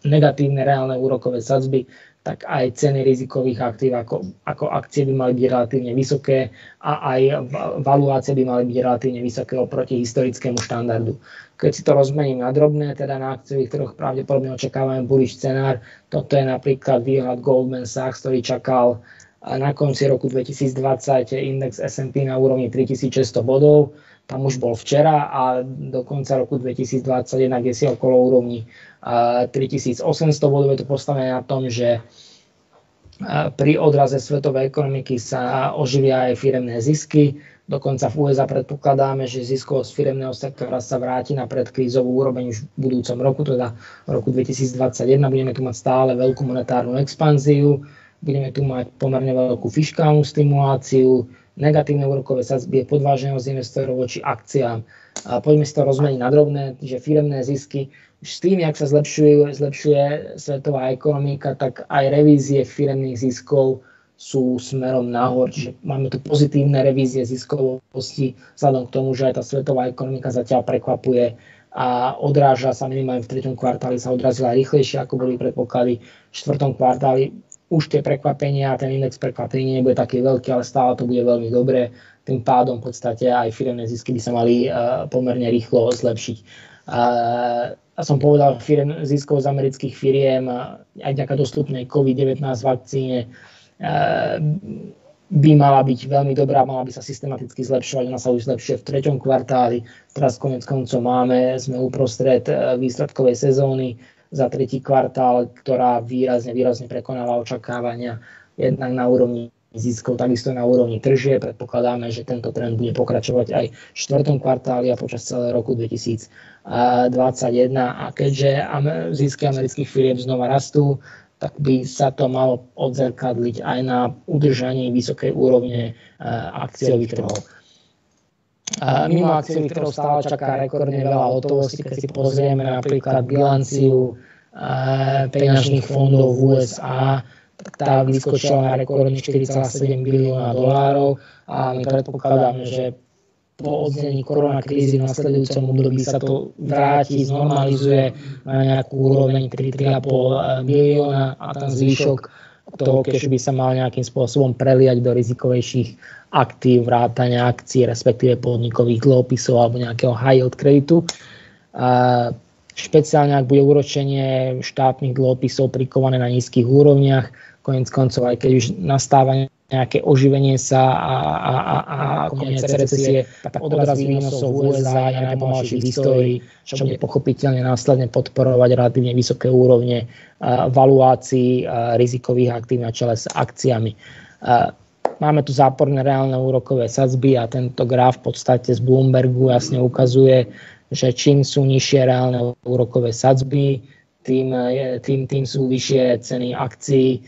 negatívne reálne úrokové sadzby, tak aj ceny rizikových aktív ako akcie by mali byť relatívne vysoké a aj valuácie by mali byť relatívne vysoké oproti historickému štandardu. Keď si to rozmením na drobné, teda na akciových trhoch pravdepodobne očakávame bullish scenár. Toto je napríklad výhľad Goldman Sachs, ktorý čakal na konci roku 2020 index S&P na úrovni 3600 bodov. Tam už bol včera a do konca roku 2021 je si okolo úrovni 3800 bodov. Je to postavené na tom, že pri odraze svetovej ekonomiky sa oživia aj firemné zisky. Dokonca v USA predpokladáme, že ziskovosť firemného sektora sa vráti na predkrízovú úroveň už v budúcom roku, teda v roku 2021. Budeme tu mať stále veľkú monetárnu expanziu, budeme tu mať pomerne veľkú fiškálnu stimuláciu, negatívne úrokové sadzby, podváženosť investorov voči akciám. A poďme si to rozmeniť na drobné, že firemné zisky, už s tým, jak sa zlepšuje svetová ekonomika, tak aj revízie firemných ziskov sú smerom nahor. Čiže máme tu pozitívne revízie ziskovosti vzhľadom k tomu, že aj tá svetová ekonomika zatiaľ prekvapuje a odráža sa minimálne v 3. kvartáli, sa odrazila rýchlejšie, ako boli predpoklady v 4. kvartáli. Už tie prekvapenia, ten index prekvapení nebude taký veľký, ale stále to bude veľmi dobré. Tým pádom v podstate aj firemné zisky by sa mali pomerne rýchlo zlepšiť. A som povedal, ziskov z amerických firiem aj vďaka dostupnej COVID-19 vakcíne by mala byť veľmi dobrá, mala by sa systematicky zlepšovať. Ona sa už zlepšuje v 3. kvartáli. Teraz konec koncov sme uprostred výsledkovej sezóny za 3. kvartál, ktorá výrazne prekonáva očakávania jednak na úrovni ziskov, takisto na úrovni tržie. Predpokladáme, že tento trend bude pokračovať aj v 4. kvartáli a počas celého roku 2021. A keďže zisky amerických firiem znova rastú, tak by sa to malo odzrkadliť aj na udržanie vysokej úrovne akciových trhov. Mimo akciových trhov stále čaká rekordne veľa hotovosti. Keď si pozrieme napríklad bilanciu peňažných fondov v USA, tak tá vyskočila na rekordne 4,7 bilióna dolárov a my predpokladáme, že po odznení koronakrízy v nasledujúcom období sa to vráti, znormalizuje na nejakú úroveň 3,5 bilióna a ten zvyšok toho keďže by sa mal nejakým spôsobom preliať do rizikovejších aktív, vrátania akcií, respektíve podnikových dlhopisov alebo nejakého high yield kreditu. Špeciálne, ak bude úročenie štátnych dlhopisov prikované na nízkych úrovniach, koniec koncov, aj keď už nastáva nejaké oživenie sa a koniec recesie, tak odraz výnosov v USA je najpomalší v histórii, čo bude pochopiteľne následne podporovať relatívne vysoké úrovne valuácií rizikových aktív na čele s akciami. Máme tu záporné reálne úrokové sadzby a tento graf v podstate z Bloombergu jasne ukazuje, že čím sú nižšie reálne úrokové sadzby, tým sú vyššie ceny akcií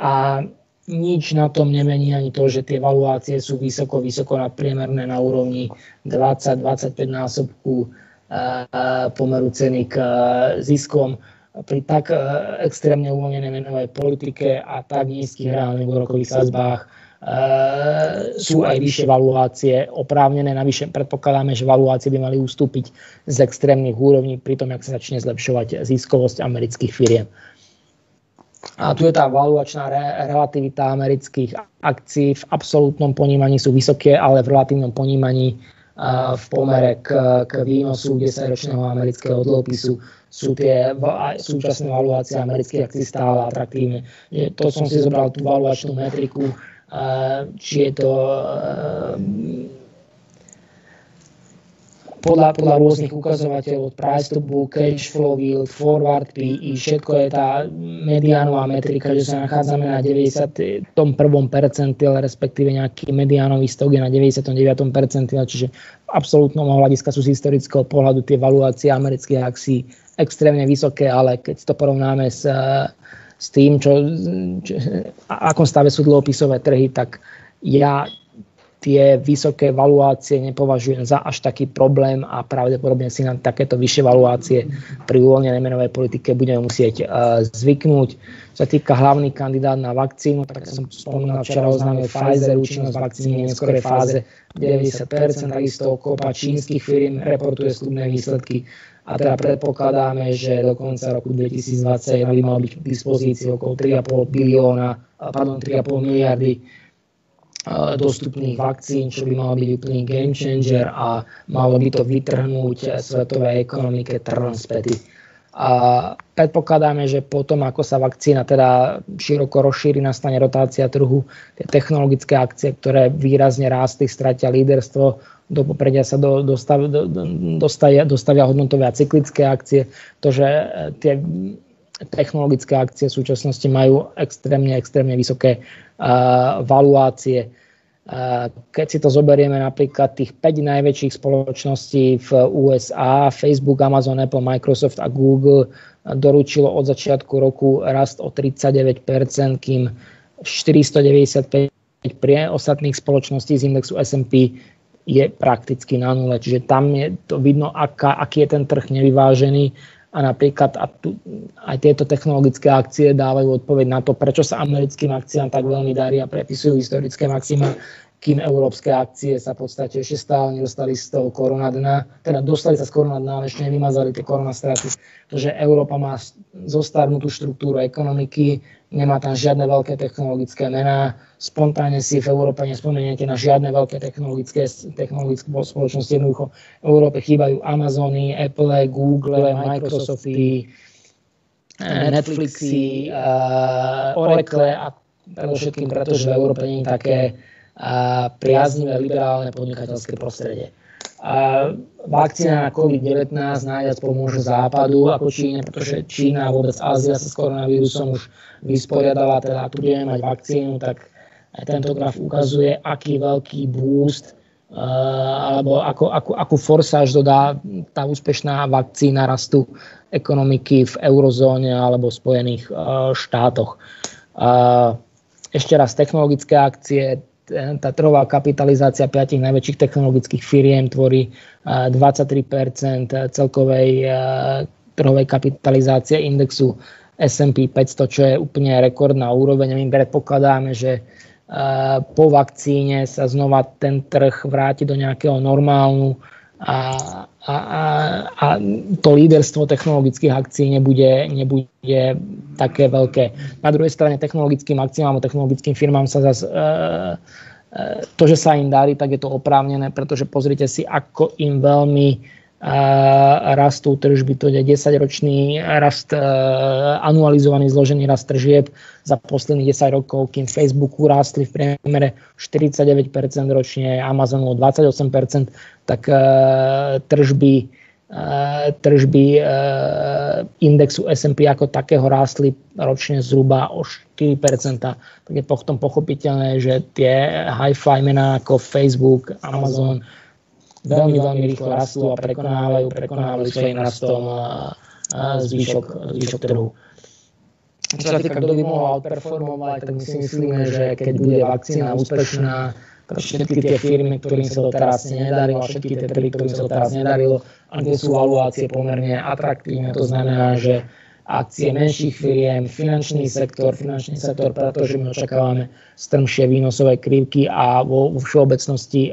a nič na tom nemení ani to, že tie valuácie sú vysoko nadpriemerné na úrovni 20-25 násobku pomeru ceny k ziskom. Pri tak extrémne uvoľnenej menovej politike a tak nízkych reálnych úrokových sadzbách sú aj vyššie valuácie oprávnené. Navyše predpokladáme, že valuácie by mali ustúpiť z extrémnych úrovní pri tom, jak sa začne zlepšovať ziskovosť amerických firiem. A tu je tá valuačná relativita amerických akcií. V absolútnom ponímaní sú vysoké, ale v relatívnom ponímaní v pomere k výnosu 10-ročného amerického dlhopisu sú tie súčasné valuácie amerických akcií stále atraktívne. To som si zobral tú valuačnú metriku, či je to podľa rôznych ukazovateľov od price to book, cash flow yield, forward PE, všetko je tá mediánová metrika, že sa nachádzame na 91. percentile, respektíve nejaký mediánový stok je na 99. percentile, čiže v absolútnom hľadiska sú z historického pohľadu tie valuácie amerických akcií extrémne vysoké, ale keď to porovnáme s tým, akom stave sú dlhopisové trhy, tak ja tie vysoké valuácie nepovažujem za až taký problém a pravdepodobne si na takéto vyššie valuácie pri uvoľnenej menovej politike budeme musieť zvyknúť. Čo sa týka hlavný kandidát na vakcínu, tak som spomínal, včera oznámil Pfizer účinnosť vakcíny v neskorej fáze 90%, takisto kopa čínskych firm reportuje slubné výsledky a teda predpokladáme, že do konca roku 2021 by malo byť k dispozícii okolo 3,5 miliardy dostupných vakcín, čo by malo byť úplný game changer a malo by to vytrhnúť svetovej ekonomike trn späty. A predpokladáme, že potom, ako sa vakcína teda široko rozšíri, nastane rotácia trhu, tie technologické akcie, ktoré výrazne rástli, stratia líderstvo, do popredia sa dostavia hodnotové a cyklické akcie. To, že tie technologické akcie v súčasnosti majú extrémne vysoké valuácie. Keď si to zoberieme napríklad tých 5 najväčších spoločností v USA, Facebook, Amazon, Apple, Microsoft a Google doručilo od začiatku roku rast o 39%, kým 495 pri ostatných spoločností z indexu S&P je prakticky na nule. Čiže tam je to vidno, aký je ten trh nevyvážený. A napríklad aj tieto technologické akcie dávajú odpoveď na to, prečo sa americkým akciám tak veľmi darí a prepisujú historické maxima, kým európske akcie sa v podstate ešte stále nedostali z toho koronadna, teda dostali sa z koronadna, ale ešte nevymazali tie koronastraty. Pretože Európa má zostarnutú štruktúru ekonomiky, nemá tam žiadne veľké technologické mená, spontánne si v Európe nespomeniete na žiadne veľké technologické spoločnosti. Jednoducho v Európe chýbajú Amazony, Apple, Google, Microsofty, Netflixy, Oracle a predovšetkým preto, že v Európe nie je také priaznivé liberálne podnikateľské prostredie. Vakcína na COVID-19 najviac pomôže Západu ako Číne, pretože Čína a vôbec Ázia sa s koronavírusom už vysporiadala, teda ak tu budeme mať vakcínu, tak aj tento graf ukazuje, aký veľký boost alebo akú forsáž dodá tá úspešná vakcína rastu ekonomiky v eurozóne alebo v Spojených štátoch. Ešte raz, technologické akcie, tá trhová kapitalizácia 5 najväčších technologických firiem tvorí 23% celkovej trhovej kapitalizácie indexu S&P 500, čo je úplne rekordná úroveň. My predpokladáme, že po vakcíne sa znova ten trh vráti do nejakého normálnu a to líderstvo technologických akcií nebude také veľké. Na druhej strane technologickým akciám alebo technologickým firmám sa zase to, že sa im darí, tak je to oprávnené, pretože pozrite si, ako im veľmi rastu tržby, to je 10-ročný rast, anualizovaný zložený rast tržieb za posledných 10 rokov, kým Facebooku rástli v priemere 49% ročne, Amazonu 28%, tak tržby indexu S&P ako takého rástli ročne zhruba o 4%. Tak je potom pochopiteľné, že tie hi-fi mená ako Facebook, Amazon veľmi, veľmi rýchlo rastú a prekonávajú svojím rastom zvyšok trhu. Čo sa týka, kto by mohol outperformovať, tak my si myslíme, že keď bude vakcína úspešná, tak všetky tie firmy, ktorým sa doteraz nedarilo, všetky tie trhy, ktorým sa doteraz nedarilo, a kde sú valuácie pomerne atraktívne, to znamená, že akcie menších firiem, finančný sektor, pretože my očakávame strmšie výnosové krivky a vo všeobecnosti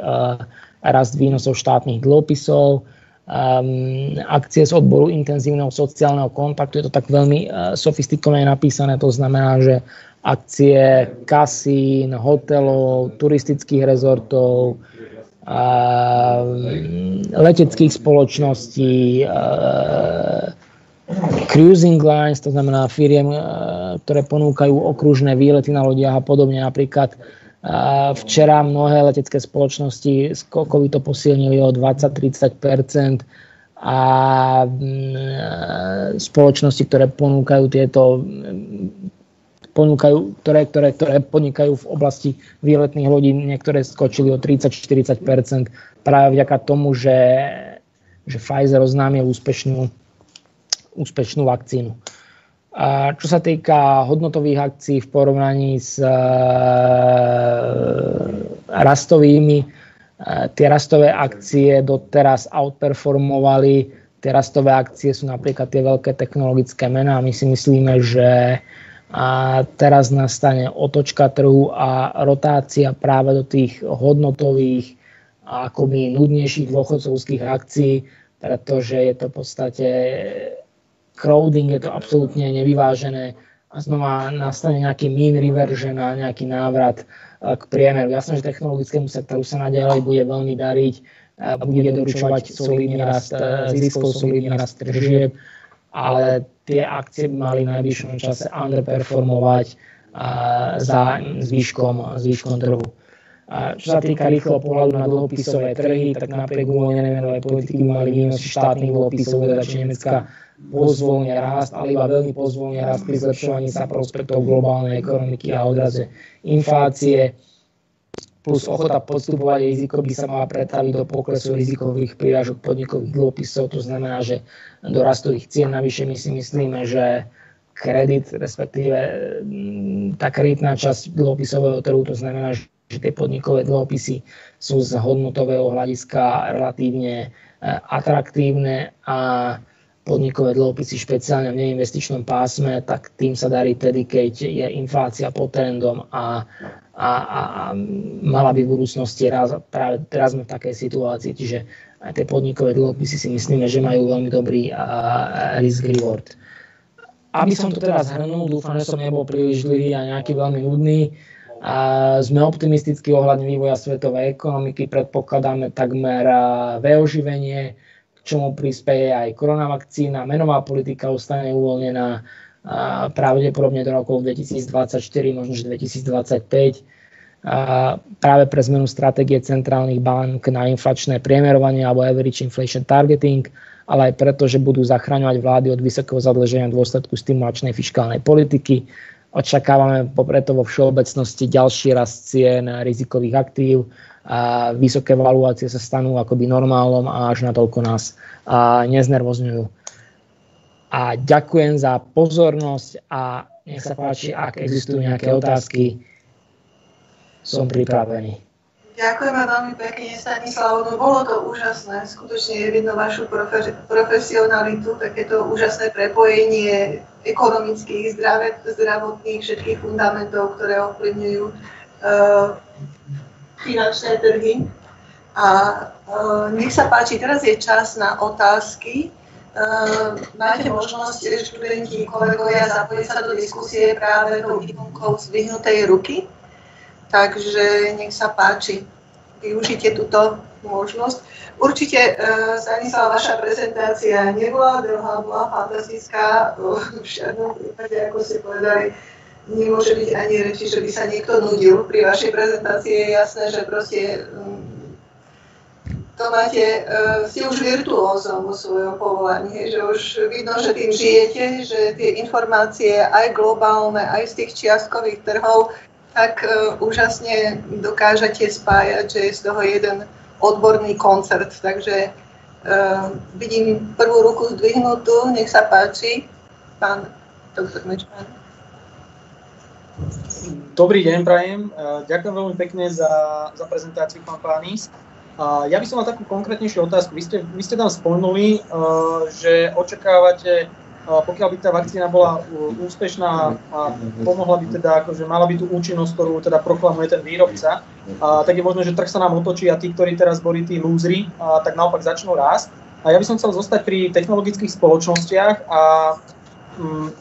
rast výnosov štátnych dlhopisov, akcie z odboru intenzívneho sociálneho kontaktu, je to tak veľmi sofistikovane napísané, to znamená, že akcie kasín, hotelov, turistických rezortov, leteckých spoločností, cruising lines, to znamená firiem, ktoré ponúkajú okružné výlety na lodiach a podobne. Napríklad včera mnohé letecké spoločnosti skokovo to posilnili o 20-30% a spoločnosti, ktoré ktoré podnikajú v oblasti výletných lodí, niektoré skočili o 30-40% práve vďaka tomu, že Pfizer oznámil úspešnú vakcínu. A čo sa týka hodnotových akcií v porovnaní s rastovými, tie rastové akcie doteraz outperformovali. Tie rastové akcie sú napríklad tie veľké technologické mená. My si myslíme, že teraz nastane otočka trhu a rotácia práve do tých hodnotových a akoby nudnejších dôchodcovských akcií, pretože je to v podstate crowding, je to absolútne nevyvážené a znova nastane nejaký mean reversion a nejaký návrat k priemeru. Jasné, že technologickému sektoru sa naďalej bude veľmi dariť, bude doručovať solidný rast ziskov, solidný rast tržieb, ale tie akcie by mali v najbližšom čase underperformovať za zvýškom trhu. Čo sa týka rýchleho pohľadu na dlhopisové trhy, tak napriek uvoľnenej menovej politiky by mali výnosy štátnych dlhopisov vedľa Nemecka pozvolne rast, ale iba veľmi pozvolne rast pri zlepšovaní sa prospektov globálnej ekonomiky a odraze inflácie. Plus ochota podstupovať riziko by sa mala pretaviť do poklesu rizikových prírážok podnikových dlhopisov. To znamená, že do rastových cien. Navyše my si myslíme, že kredit, respektíve tá kreditná časť dlhopisového trhu, to znamená, že tie podnikové dlhopisy sú z hodnotového hľadiska relatívne atraktívne a podnikové dlhopisy špeciálne v neinvestičnom pásme, tak tým sa darí tedy, keď je inflácia pod trendom a mala by v budúcnosti práve teraz sme v takej situácii, čiže aj tie podnikové dlhopisy si myslíme, že majú veľmi dobrý risk reward. Aby som to teda zhrnul, dúfam, že som nebol príliš dlhý a nejaký veľmi nudný. Sme optimistickí ohľadne vývoja svetovej ekonomiky, predpokladáme takmer V-oživenie, k čomu prispieje aj koronavakcína, menová politika ostane uvoľnená pravdepodobne do rokov 2024, možno že 2025. Práve pre zmenu stratégie centrálnych bank na inflačné priemerovanie alebo average inflation targeting, ale aj preto, že budú zachraňovať vlády od vysokého zadlženia v dôsledku stimulačnej fiškálnej politiky. Očakávame preto vo všeobecnosti ďalší rast cien rizikových aktív a vysoké valuácie sa stanú akoby normálom a až natoľko nás neznervozňujú. A ďakujem za pozornosť a nech sa páči, ak existujú nejaké otázky, som pripravený. Ďakujeme veľmi pekne, Stanislav. No bolo to úžasné, skutočne je vidno vašu profesionalitu, takéto úžasné prepojenie ekonomických, zdravotných, všetkých fundamentov, ktoré ovplyvňujú finančné trhy. A nech sa páči, teraz je čas na otázky. Máte možnosť, študenti, kolegovia, zapojiť sa do diskusie práve tou ikonkou zdvihnutej ruky. Takže nech sa páči, využite túto možnosť. Určite Stanislav, vaša prezentácia nebola dlhá, bola fantastická. V žiadnom prípade, ako ste povedali, nemôže byť ani reči, že by sa niekto nudil. Pri vašej prezentácii je jasné, že proste to máte, ste už virtuózom vo svojom povolaní, že už vidno, že tým žijete, že tie informácie aj globálne, aj z tých čiastkových trhov, tak úžasne dokážete spájať, že je z toho jeden odborný koncert. Takže vidím prvú ruku zdvihnutú, nech sa páči, pán doktor Mečman. Dobrý deň, prajem. Ďakujem veľmi pekne za prezentáciu, pán Pánis. Ja by som mal takú konkrétnejšiu otázku. Vy ste tam spomenuli, že očakávate, pokiaľ by tá vakcína bola úspešná a pomohla by teda, akože mala by tú účinnosť, ktorú teda proklamuje ten výrobca, tak je možné, že trh sa nám otočí a tí, ktorí teraz boli tí lúzri, tak naopak začnú rásť. A ja by som chcel zostať pri technologických spoločnostiach a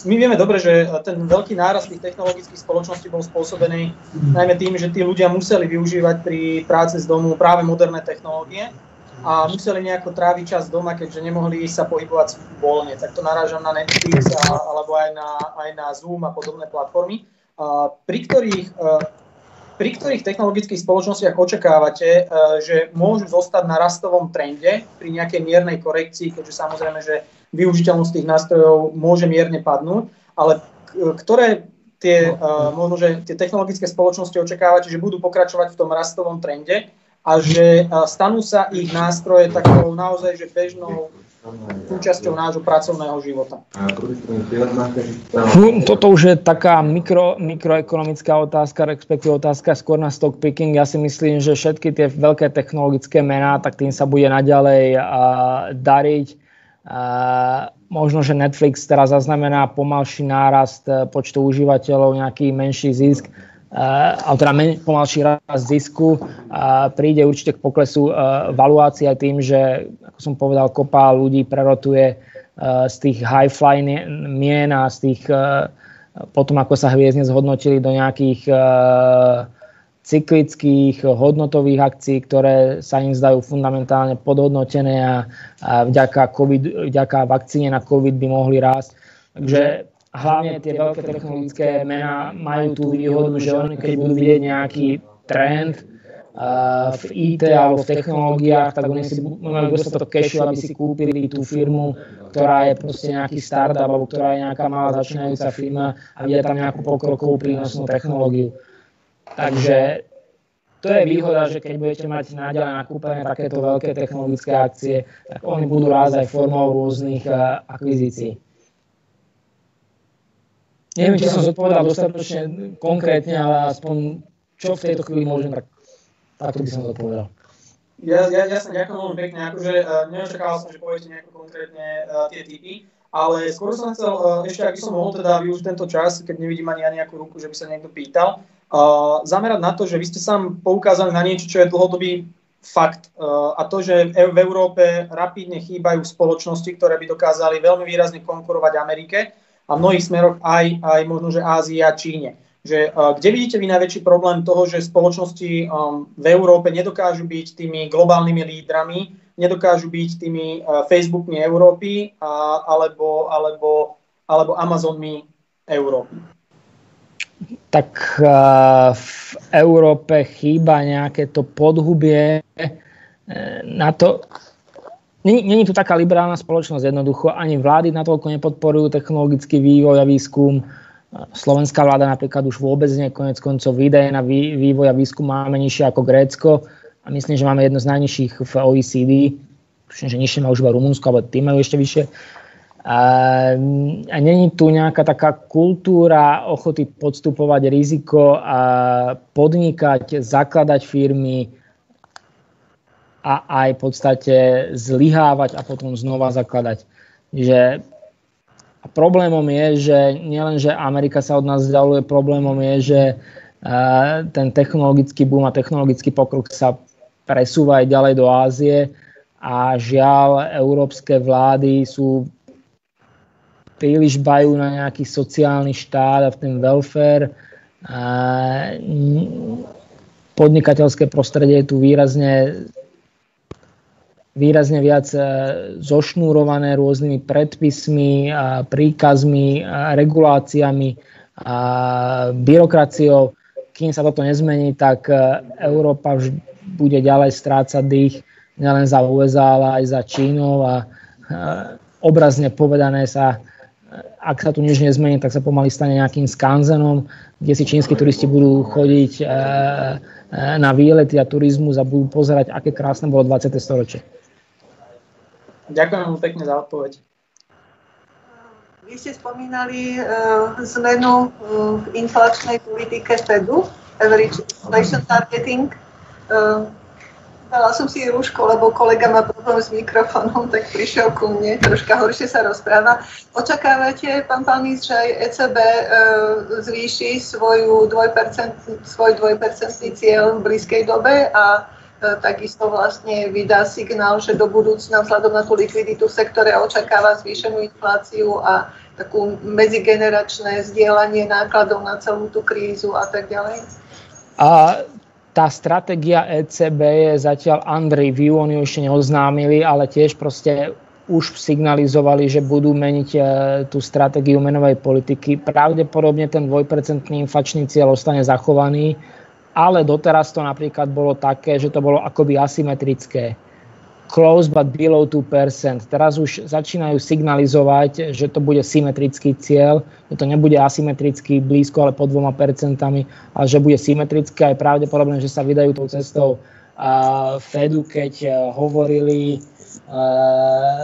my vieme dobre, že ten veľký nárast tých technologických spoločností bol spôsobený najmä tým, že tí ľudia museli využívať pri práci z domu práve moderné technológie a museli nejako tráviť čas doma, keďže nemohli sa pohybovať voľne. Tak to narážam na Netflix alebo aj na Zoom a podobné platformy. Pri ktorých technologických spoločnostiach očakávate, že môžu zostať na rastovom trende pri nejakej miernej korekcii, keďže samozrejme, že využiteľnosť tých nástrojov môže mierne padnúť, ale ktoré možno, že tie technologické spoločnosti očakávate, že budú pokračovať v tom rastovom trende a že stanú sa ich nástroje takou naozaj že bežnou súčasťou nášho pracovného života. Toto už je taká mikroekonomická otázka, respektíve otázka skôr na stock picking. Ja si myslím, že všetky tie veľké technologické mená, tak tým sa bude naďalej dariť. Možno, že Netflix teraz zaznamená pomalší nárast počtu užívateľov, nejaký menší zisk, ale teda pomalší rast zisku. Príde určite k poklesu valuácií aj tým, že, ako som povedal, kopa ľudí prerotuje z tých high-fly mien a z tých, potom ako sa hviezdne zhodnotili do nejakých cyklických hodnotových akcií, ktoré sa im zdajú fundamentálne podhodnotené a vďaka vakcíne na COVID by mohli rásť. Takže hlavne tie veľké technologické mená majú tú výhodu, že oni keď budú vidieť nejaký trend v IT alebo v technológiách, tak oni si majú dostatok cashu, aby si kúpili tú firmu, ktorá je proste nejaký startup alebo ktorá je nejaká malá začínajúca firma a vidia tam nejakú pokrokovú prínosnú technológiu. Takže to je výhoda, že keď budete mať naďalej nakúpené takéto veľké technologické akcie, tak oni budú rásť aj formou rôznych akvizícií. Neviem, či som zodpovedal dostatočne konkrétne, ale aspoň čo v tejto chvíli môžem, tak to by som zodpovedal. Ja sa ďakujem veľmi pekne, akože neočakával som, že poviete nejako konkrétne tie tipy, ale skôr som chcel, ešte ak by som mohol teda využiť tento čas, keď nevidím ani nejakú ruku, že by sa niekto pýtal, zamerať na to, že vy ste sám poukázali na niečo, čo je dlhodobý fakt a to, že v Európe rapidne chýbajú spoločnosti, ktoré by dokázali veľmi výrazne konkurovať Amerike a v mnohých smeroch aj možno, že Ázii a Číne. Že, kde vidíte vy najväčší problém toho, že spoločnosti v Európe nedokážu byť tými globálnymi lídrami, nedokážu byť tými Facebookmi Európy alebo Amazonmi Európy? Tak v Európe chýba nejaké to podhubie na to. Není tu taká liberálna spoločnosť jednoducho, ani vlády natoľko nepodporujú technologický vývoj a výskum. Slovenská vláda napríklad už vôbec nie, konec koncov výdaje na vývoj a výskum máme nižšie ako Grécko a myslím, že máme jedno z najnižších v OECD. Myslím, že nižšie má už iba Rumunsko, ale tí majú ešte vyššie. A není tu nejaká taká kultúra ochoty podstupovať riziko a podnikať, zakladať firmy a aj v podstate zlyhávať a potom znova zakladať. A problémom je, že nielen, že Amerika sa od nás vzdialuje, problémom je, že ten technologický boom a technologický pokrok sa presúva aj ďalej do Ázie a žiaľ, európske vlády sú príliš bajú na nejaký sociálny štát a v ten welfare. Podnikateľské prostredie je tu výrazne výrazne viac zošnúrované rôznymi predpismi, príkazmi, reguláciami a byrokraciou. Kým sa toto nezmení, tak Európa bude ďalej strácať dých nielen za USA, ale aj za Čínou a obrazne povedané ak sa tu nič nezmení, tak sa pomaly stane nejakým skanzenom, kde si čínsky turisti budú chodiť na výlety a turizmus a budú pozerať, aké krásne bolo 20. storočie. Ďakujem pekne za odpoveď. Vy ste spomínali zmenu v inflačnej politike Fedu, average inflation targeting. Dala som si rúško, lebo kolega má problém s mikrofónom, tak prišiel ku mne, troška horšie sa rozpráva. Očakávate, pán Pánis, že aj ECB zvýši svoj 2% cieľ v blízkej dobe a takisto vlastne vydá signál, že do budúcna vzhľadom na tú likviditu v sektore očakáva zvýšenú infláciu a takú medzigeneračné zdieľanie nákladov na celú tú krízu a tak ďalej? A tá stratégia ECB je zatiaľ under review, oni ju ešte neoznámili, ale tiež proste už signalizovali, že budú meniť tú stratégiu menovej politiky. Pravdepodobne ten 2% inflačný cieľ ostane zachovaný, ale doteraz to napríklad bolo také, že to bolo akoby asymetrické. Close but below 2%. Teraz už začínajú signalizovať, že to bude symetrický cieľ, že to nebude asymetrický blízko, ale pod 2%, ale že bude symetrické a je pravdepodobné, že sa vydajú tou cestou Fedu, keď hovorili,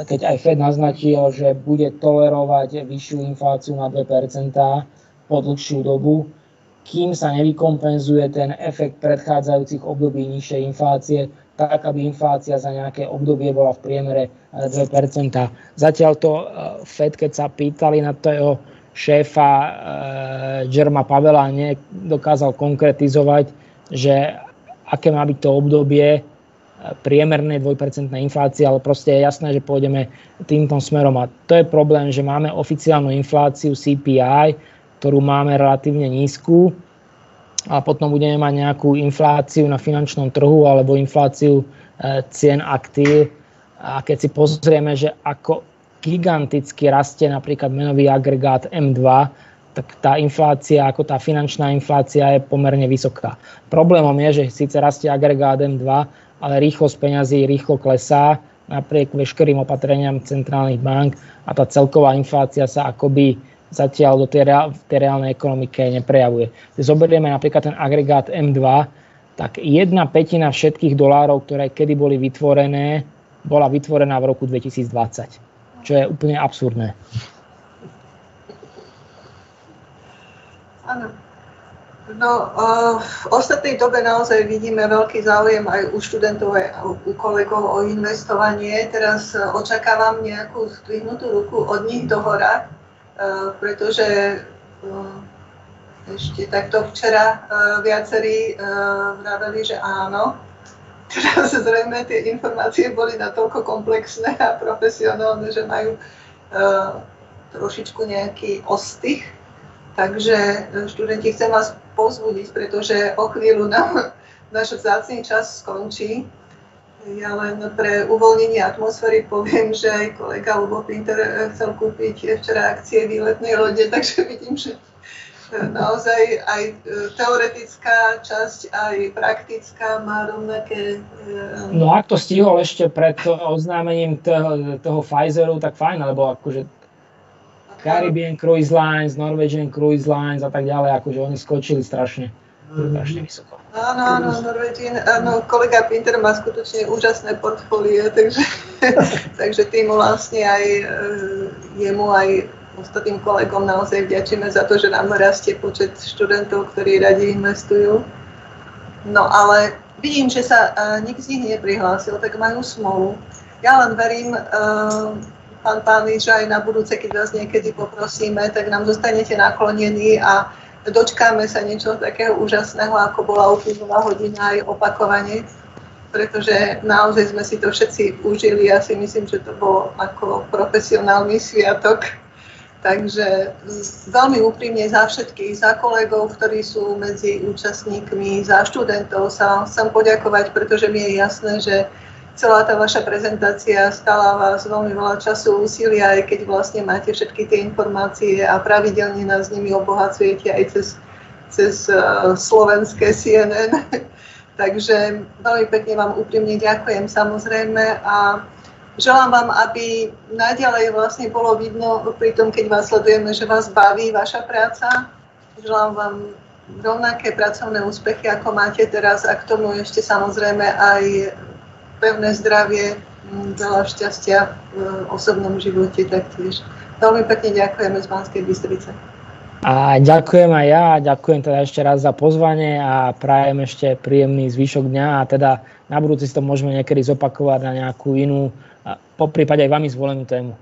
keď aj Fed naznačil, že bude tolerovať vyššiu infláciu na 2% po dlhšiu dobu, kým sa nevykompenzuje ten efekt predchádzajúcich období nižšej inflácie, tak aby inflácia za nejaké obdobie bola v priemere 2%. Zatiaľ to Fed, keď sa pýtali na toho šéfa Jeroma Powella, nedokázal konkretizovať, že aké má byť to obdobie priemernej 2% inflácie, ale proste je jasné, že pôjdeme týmto smerom. A to je problém, že máme oficiálnu infláciu CPI, ktorú máme relatívne nízku a potom budeme mať nejakú infláciu na finančnom trhu alebo infláciu cien aktív. A keď si pozrieme, že ako giganticky rastie napríklad menový agregát M2, tak tá inflácia, ako tá finančná inflácia je pomerne vysoká. Problémom je, že síce rastie agregát M2, ale rýchlosť peňazí rýchlo klesá napriek veškerým opatreniam centrálnych bank a tá celková inflácia sa akoby zatiaľ do tej reálnej ekonomike neprejavuje. Keď zoberieme napríklad ten agregát M2, tak 1/5 všetkých dolárov, ktoré kedy boli vytvorené, bola vytvorená v roku 2020. Čo je úplne absurdné. Áno. No, v ostatnej dobe naozaj vidíme veľký záujem aj u študentov, aj u kolegov o investovanie. Teraz očakávam nejakú zdvihnutú ruku od nich dohora, pretože ešte takto včera viacerí vraveli, že áno. Teraz zrejme tie informácie boli natoľko komplexné a profesionálne, že majú trošičku nejaký ostych. Takže študenti, chcem vás povzbudiť, pretože o chvíľu nám náš vzácny čas skončí. Ja len pre uvoľnenie atmosféry poviem, že aj kolega Lubo Pinter chcel kúpiť včera akcie výletnej lode, takže vidím, že naozaj aj teoretická časť, aj praktická má rovnaké... No ak to stihol ešte pred oznámením toho Pfizeru, tak fajn, lebo akože Caribbean Cruise Lines, Norwegian Cruise Lines a tak ďalej, akože oni skočili strašne vysoko. Áno, Norwegian, áno, kolega Pinter má skutočne úžasné portfólie, takže tým vlastne aj jemu, aj ostatným kolegom naozaj vďačíme za to, že nám rastie počet študentov, ktorí radi investujú. No ale vidím, že sa nik z nich neprihlásil, tak majú smolu. Ja len verím, pán Pánis, že aj na budúce, keď vás niekedy poprosíme, tak nám zostanete naklonení a dočkáme sa niečo takého úžasného, ako bola uplynulá hodina aj opakovane, pretože naozaj sme si to všetci užili. Ja si myslím, že to bolo ako profesionálny sviatok. Takže veľmi úprimne za všetkých, za kolegov, ktorí sú medzi účastníkmi, za študentov sa vám chcem poďakovať, pretože mi je jasné, že celá tá vaša prezentácia stála vás veľmi veľa času, úsilia, aj keď vlastne máte všetky tie informácie a pravidelne nás s nimi obohacujete aj cez slovenské CNN. Takže veľmi pekne vám úprimne ďakujem samozrejme a želám vám, aby naďalej vlastne bolo vidno pri tom, keď vás sledujeme, že vás baví vaša práca. Želám vám rovnaké pracovné úspechy, ako máte teraz a k tomu ešte samozrejme aj pevné zdravie, veľa šťastia v osobnom živote taktiež. Veľmi pekne ďakujeme z Banskej Bystrice. A ďakujem aj ja, ďakujem teda ešte raz za pozvanie a prajem ešte príjemný zvyšok dňa a teda na budúci si to môžeme niekedy zopakovať na nejakú inú, poprípade aj vami zvolenú tému.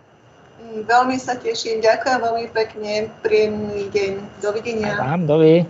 Veľmi sa teším, ďakujem veľmi pekne, príjemný deň, dovidenia. Aj vám, dovi.